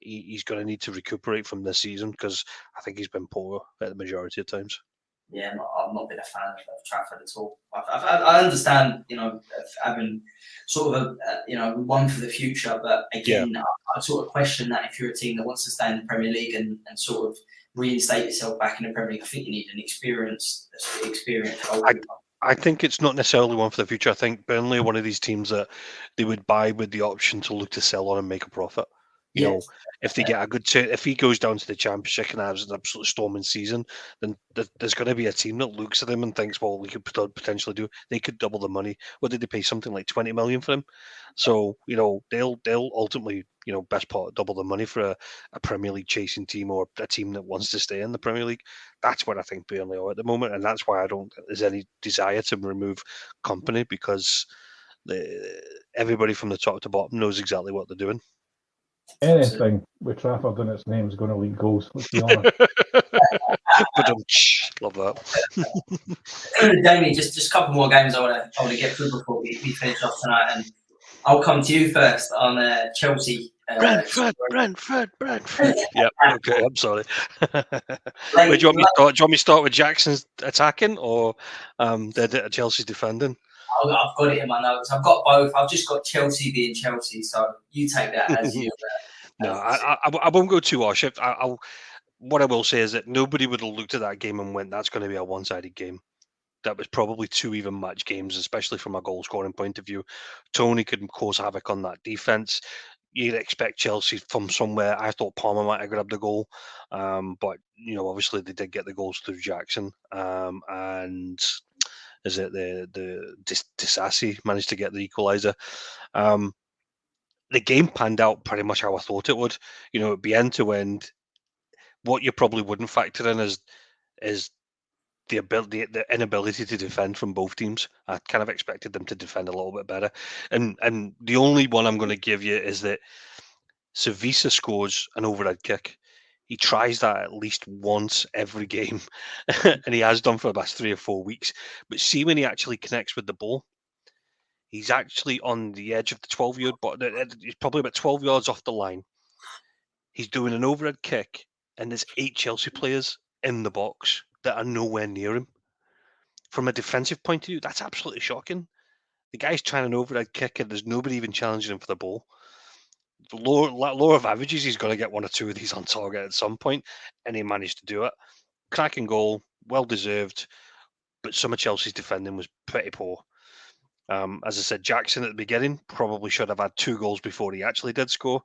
he's going to need to recuperate from this season because I think he's been poor at the majority of times.
Yeah, I've not been a fan of Trafford at all. I understand, having sort of one for the future, but again, I sort of question that if you're a team that wants to stay in the Premier League and sort of reinstate yourself back in the Premier League, I think you need an experienced goalkeeper.
I think it's not necessarily one for the future. I think Burnley are one of these teams that they would buy with the option to look to sell on and make a profit. If they get a good if he goes down to the Championship and has an absolute storming season, then there's going to be a team that looks at him and thinks, well, we could potentially they could double the money. What did they pay? Something like 20 million for him. So they'll ultimately best part double the money for a Premier League chasing team or a team that wants to stay in the Premier League. That's what I think Burnley are at the moment, and that's why I don't think there's any desire to remove Company because everybody from the top to bottom knows exactly what they're doing.
Anything with Trafford in its name is going to lead goals, let's be honest.
Love that.
Jamie, just a couple more games I want to get through before we finish off tonight, and I'll come to you first on Chelsea.
Brentford. Yeah, okay, I'm sorry. Wait, do you want me to start with Jackson's attacking or Chelsea's defending?
I've got it in my notes. I've got both. I've just got Chelsea being Chelsea, so you take that as you.
No, I won't go too harsh. What I will say is that nobody would have looked at that game and went, that's going to be a one-sided game. That was probably two even match games, especially from a goal scoring point of view. Tony could cause havoc on that defence. You'd expect Chelsea from somewhere. I thought Palmer might have grabbed the goal, but obviously they did get the goals through Jackson, and is it the Disasi managed to get the equaliser. The game panned out pretty much how I thought it would. It'd be end to end. What you probably wouldn't factor in is the inability to defend from both teams. I kind of expected them to defend a little bit better. And the only one I'm going to give you is that Savisa scores an overhead kick. He tries that at least once every game, and he has done for the past 3 or 4 weeks. But see when he actually connects with the ball, he's actually on the edge of the 12-yard, but he's probably about 12 yards off the line. He's doing an overhead kick, and there's 8 Chelsea players in the box that are nowhere near him. From a defensive point of view, that's absolutely shocking. The guy's trying an overhead kick, and there's nobody even challenging him for the ball. The lower of averages, he's going to get 1 or 2 of these on target at some point, and he managed to do it. Cracking goal, well deserved, but some of Chelsea's defending was pretty poor. As I said, Jackson at the beginning probably should have had 2 goals before he actually did score.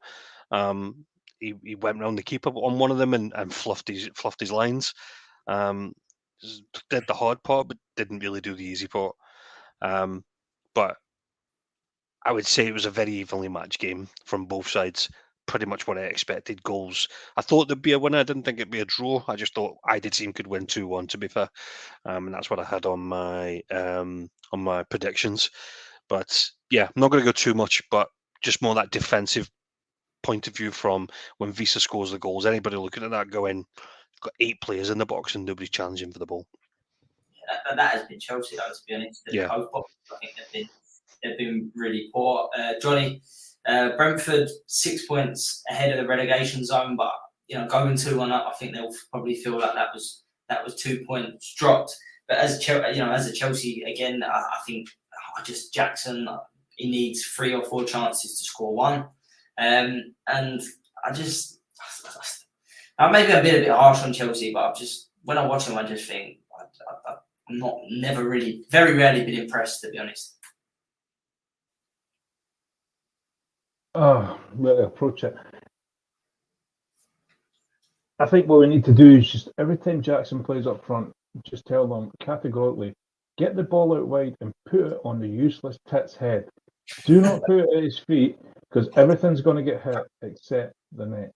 He went round the keeper on one of them and fluffed his lines. Did the hard part, but didn't really do the easy part. But I would say it was a very evenly matched game from both sides. Pretty much what I expected. Goals. I thought there'd be a winner. I didn't think it'd be a draw. I just thought either team could win 2-1. To be fair, and that's what I had on my predictions. But yeah, I'm not going to go too much, but just more that defensive point of view from when Visa scores the goals. Anybody looking at that going, got 8 players in the box and nobody's challenging for the ball.
Yeah, that has been Chelsea, though, to be honest.
Yeah.
Both boxes, I think they've been really poor. Johnnie, Brentford 6 points ahead of the relegation zone, but going 2-1 up, I think they'll probably feel like that was 2 points dropped. But as a Chelsea again, I think just Jackson, he needs 3 or 4 chances to score 1, and maybe I'm being a bit harsh on Chelsea, but when I watch them, I just think I'm very rarely been impressed, to be honest.
Well, approach it. I think what we need to do is just every time Jackson plays up front, just tell them categorically, get the ball out wide and put it on the useless tit's head. Do not put it at his feet, because everything's going to get hit except the net.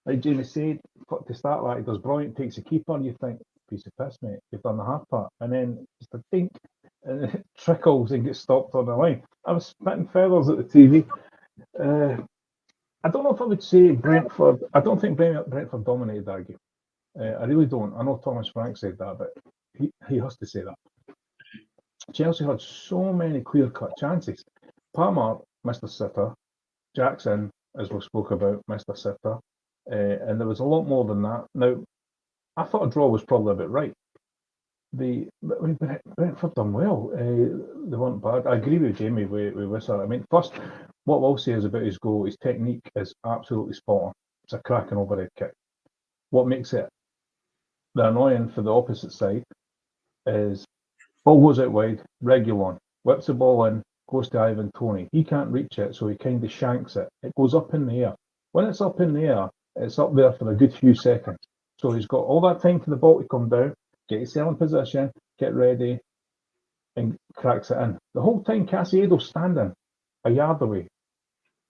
Like Jamie said, to start like, he does brilliant, takes a keeper, and you think, piece of piss, mate, you've done the half part. And then just a dink, and it trickles and gets stopped on the line. I was spitting feathers at the TV. I don't know if I would say Brentford. I don't think Brentford dominated that game. I really don't. I know Thomas Frank said that, but he has to say that. Chelsea had so many clear-cut chances. Palmer, Mr. Sitter. Jackson, as we spoke about, Mr. Sitter. And there was a lot more than that. Now, I thought a draw was probably a bit right. Brentford done well. They weren't bad. I agree with Jamie with Wissler. I mean, first, what we'll say is about his goal, his technique is absolutely spot on. It's a cracking overhead kick. What makes it the annoying for the opposite side is ball goes out wide, Reguilon whips the ball in, goes to Ivan Toney. He can't reach it, so he kind of shanks it. It goes up in the air. When it's up in the air, it's up there for a good few seconds. So he's got all that time for the ball to come down, get himself in position, get ready, and cracks it in. The whole time Caicedo's standing a yard away,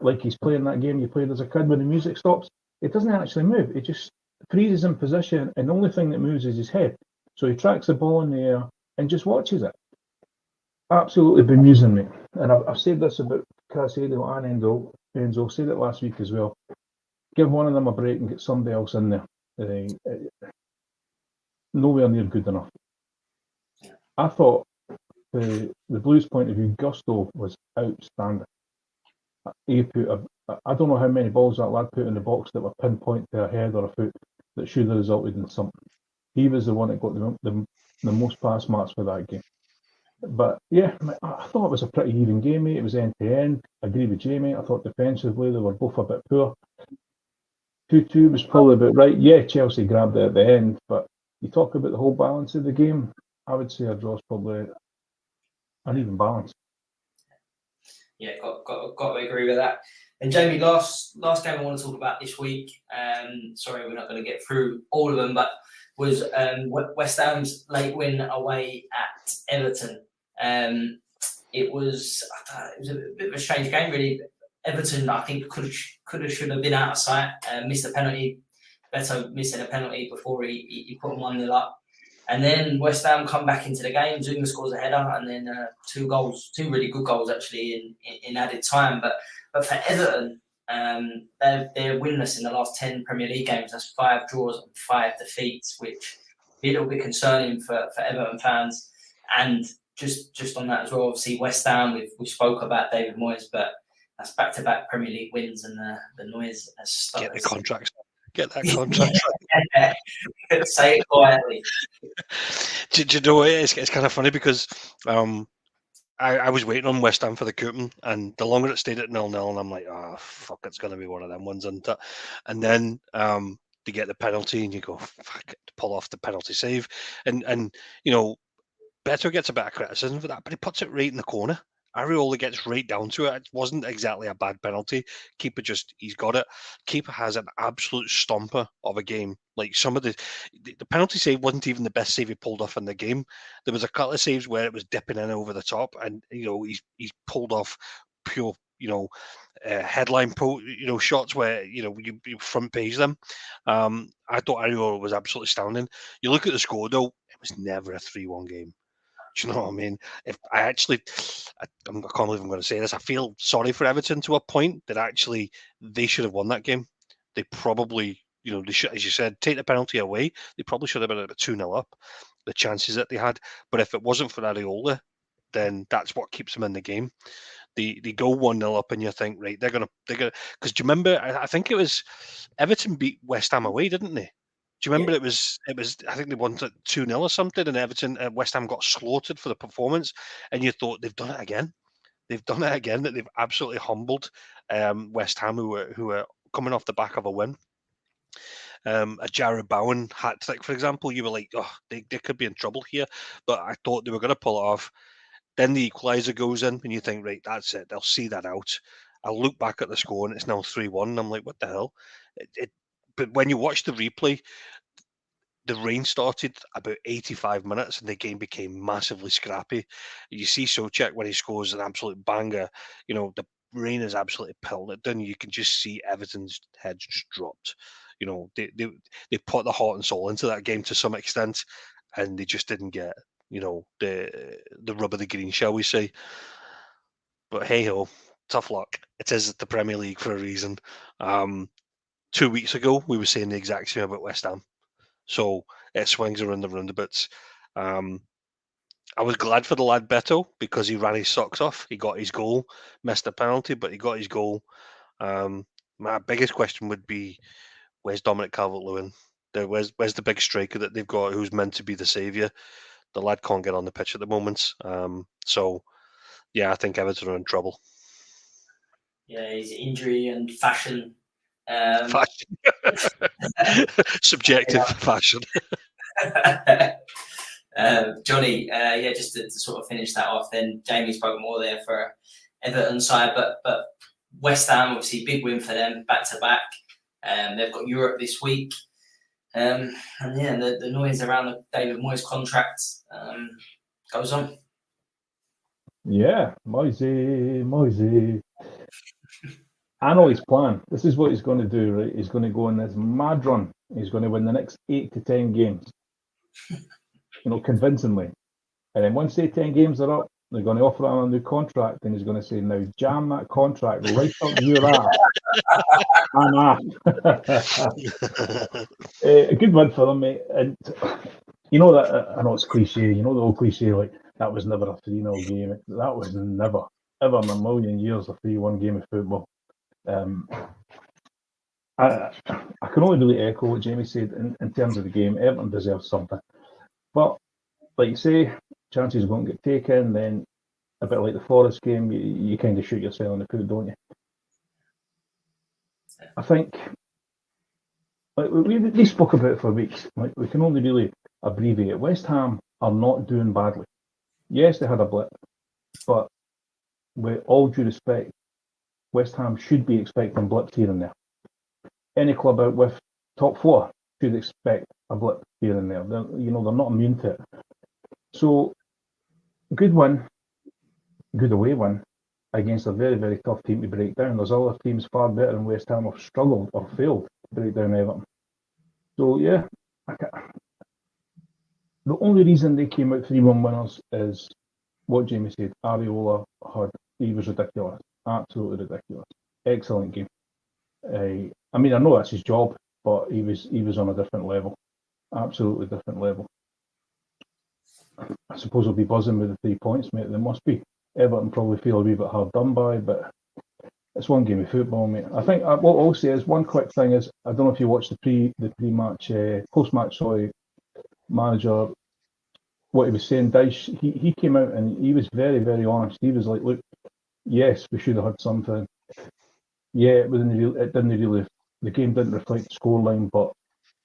like he's playing that game you played as a kid when the music stops. It doesn't actually move. It just freezes in position, and the only thing that moves is his head. So he tracks the ball in the air and just watches it. Absolutely bemusing me. And I've said this about Caicedo and Enzo. Said it last week as well. Give one of them a break and get somebody else in there. Nowhere near good enough. I thought the Blues' point of view, Gusto was outstanding. He put I don't know how many balls that lad put in the box that were pinpoint to a head or a foot that should have resulted in something. He was the one that got the most pass marks for that game. But yeah, I thought it was a pretty even game, mate. It was end to end. I agree with Jamie. I thought defensively they were both a bit poor. 2-2 was probably about right. Yeah, Chelsea grabbed it at the end, but you talk about the whole balance of the game, I would say a draw's probably an even balance.
Yeah, got to agree with that. And Jamie, last game I want to talk about this week. Sorry, we're not going to get through all of them, but was West Ham's late win away at Everton. It was a bit of a strange game, really. Everton, I think, should have been out of sight. Missed a penalty. Beto missing a penalty before he put them 1-0 up. And then West Ham come back into the game. Zuma scores a header, and then 2 really good goals actually in added time. But for Everton, they're winless in the last 10 Premier League games. That's 5 draws and 5 defeats, which be a little bit concerning for Everton fans. And just on that as well, obviously West Ham, we spoke about David Moyes, but that's back-to-back Premier League wins, and the noise has started.
Get that contract.
Say it quietly.
Do you know what? It's kind of funny because I was waiting on West Ham for the Coupon, and the longer it stayed at 0-0, and I'm like, oh fuck, it's going to be one of them ones, isn't it? And then they get the penalty, and you go, fuck it, to pull off the penalty save, and you know, Beto gets a bit of criticism for that, but he puts it right in the corner. Areola gets right down to it. It wasn't exactly a bad penalty. Keeper he's got it. Keeper has an absolute stomper of a game. Like some of the penalty save wasn't even the best save he pulled off in the game. There was a couple of saves where it was dipping in over the top, and he's pulled off pure headline shots where you front page them. I thought Areola was absolutely astounding. You look at the score though; it was never a 3-1 game. Do you know what I mean? If I can't believe I'm going to say this. I feel sorry for Everton to a point that actually they should have won that game. They probably, they should, as you said, take the penalty away. They probably should have been at 2-0 up, the chances that they had. But if it wasn't for Areola, then that's what keeps them in the game. They go 1-0 up, and you think, right, they're gonna, because do you remember? I think it was Everton beat West Ham away, didn't they? Do you remember it was I think they won 2-0 or something, and Everton West Ham got slaughtered for the performance, and you thought they've done it again. They've done it again, that they've absolutely humbled West Ham, who are coming off the back of a win. A Jared Bowen hat trick, for example, you were like, oh, they could be in trouble here, but I thought they were going to pull it off. Then the equaliser goes in, and you think, right, that's it. They'll see that out. I look back at the score, and it's now 3-1, and I'm like, what the hell? But when you watch the replay, the rain started about 85 minutes, and the game became massively scrappy. You see Souček when he scores an absolute banger. The rain is absolutely pelting it down. You can just see Everton's heads just dropped. They put the heart and soul into that game to some extent, and they just didn't get the rub of the green, shall we say. But hey ho, tough luck. It is the Premier League for a reason. 2 weeks ago, we were saying the exact same about West Ham. So it swings around the roundabouts. I was glad for the lad Beto because he ran his socks off. He got his goal, missed a penalty, but he got his goal. My biggest question would be, where's Dominic Calvert-Lewin? Where's the big striker that they've got who's meant to be the saviour? The lad can't get on the pitch at the moment. So, yeah, I think Everton are in trouble.
Yeah, his injury and fashion.
Fashion. Subjective fashion.
Johnny, just to sort of finish that off, then Jamie spoke more there for Everton side, but West Ham, obviously, big win for them, back to back. They've got Europe this week. And the noise around the David Moyes contract goes on.
Yeah, Moisey. I know his plan. This is what he's going to do, right? He's going to go on this mad run. He's going to win the next 8 to 10 games, convincingly. And then once the 10 games are up, they're going to offer him a new contract, and he's going to say, now jam that contract right up your ass. I'm off. A good win for them, mate. And you know that, I know it's cliche, the old cliche, like, that was never a 3-0 game. That was never, ever in a million years, a 3-1 game of football. I can only really echo what Jamie said in terms of the game. Everton deserves something. But, like you say, chances are going to get taken, then a bit like the Forest game, you kind of shoot yourself in the foot, don't you? I think, like we spoke about it for weeks. Like, we can only really abbreviate it. West Ham are not doing badly. Yes, they had a blip, but with all due respect, West Ham should be expecting blips here and there. Any club out with top 4 should expect a blip here and there. They're not immune to it. So, good win, good away win against a very, very tough team to break down. There's other teams far better than West Ham have struggled or failed to break down Everton. So, yeah, the only reason they came out 3-1 winners is what Jamie said. Areola he was ridiculous, absolutely ridiculous. Excellent game. I know that's his job, but he was on a different level, absolutely different level. I suppose he'll be buzzing with the 3 points, mate. There must be. Everton probably feel a wee bit hard done by, but It's one game of football, mate. I think what I'll say is one quick thing is I don't know if you watched the pre-match, post-match, manager. What he was saying, Dyche, he came out and he was very, very honest. He was like, look, yes, we should have had something. Yeah, it didn't really, the game didn't reflect the scoreline, but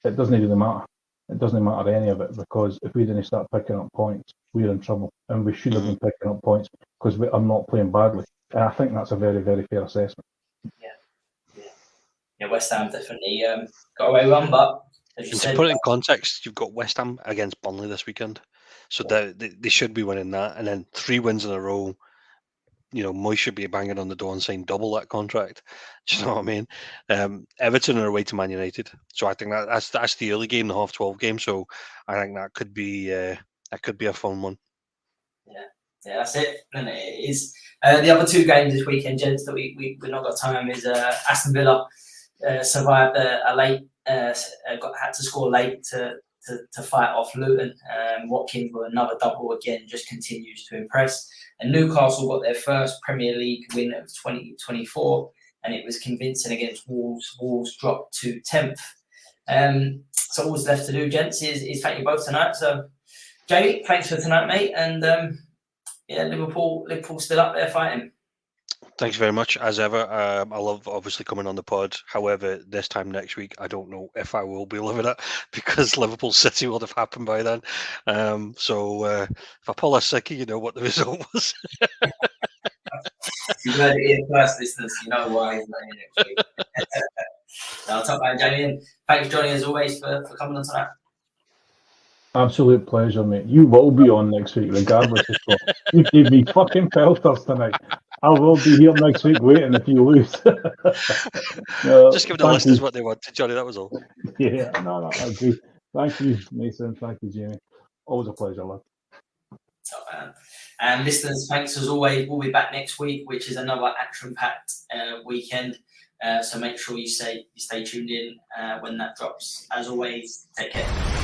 it doesn't really matter. It doesn't matter any of it, because if we didn't start picking up points, we're in trouble, and we should have been picking up points because I'm not playing badly. And I think that's a very, very fair assessment.
Yeah, West Ham definitely got away with one, but as you said,
to put it in context, you've got West Ham against Burnley this weekend, so they should be winning that, and then 3 wins in a row. You know, Moyes should be banging on the door and saying double that contract. Do you know what I mean? Everton are away to Man United, so I think that's the early game, the half-12 game. So I think that could be a fun one.
Yeah, that's it. And it is. The other 2 games this weekend, gents, that we've not got time is Aston Villa survived a late, had to score late to fight off Luton. Watkins with another double again, just continues to impress. And Newcastle got their first Premier League win of 2024, and it was convincing against Wolves. Wolves dropped to 10th. So all that's left to do, gents, is thank you both tonight. So, Jamie, thanks for tonight, mate. And Liverpool still up there fighting.
Thanks very much, as ever. I love obviously coming on the pod. However, this time next week, I don't know if I will be living it because Liverpool City will have happened by then. So if I pull a sickie, you know what the result was.
You heard it here first, listeners. You know why he's not here next week. I'll talk about Jamie. And thanks, Johnny, as always, for coming on tonight.
Absolute pleasure, mate. You will be on next week, regardless of what. You gave me fucking pelters tonight. I will be here next week waiting if you lose.
Just give the listeners what they wanted, Johnny. That was all.
Yeah, no, I agree. Thank you, Mason. Thank you, Jamie. Always a pleasure, lad.
And listeners, thanks as always. We'll be back next week, which is another action-packed weekend. So make sure you stay tuned in when that drops. As always, take care.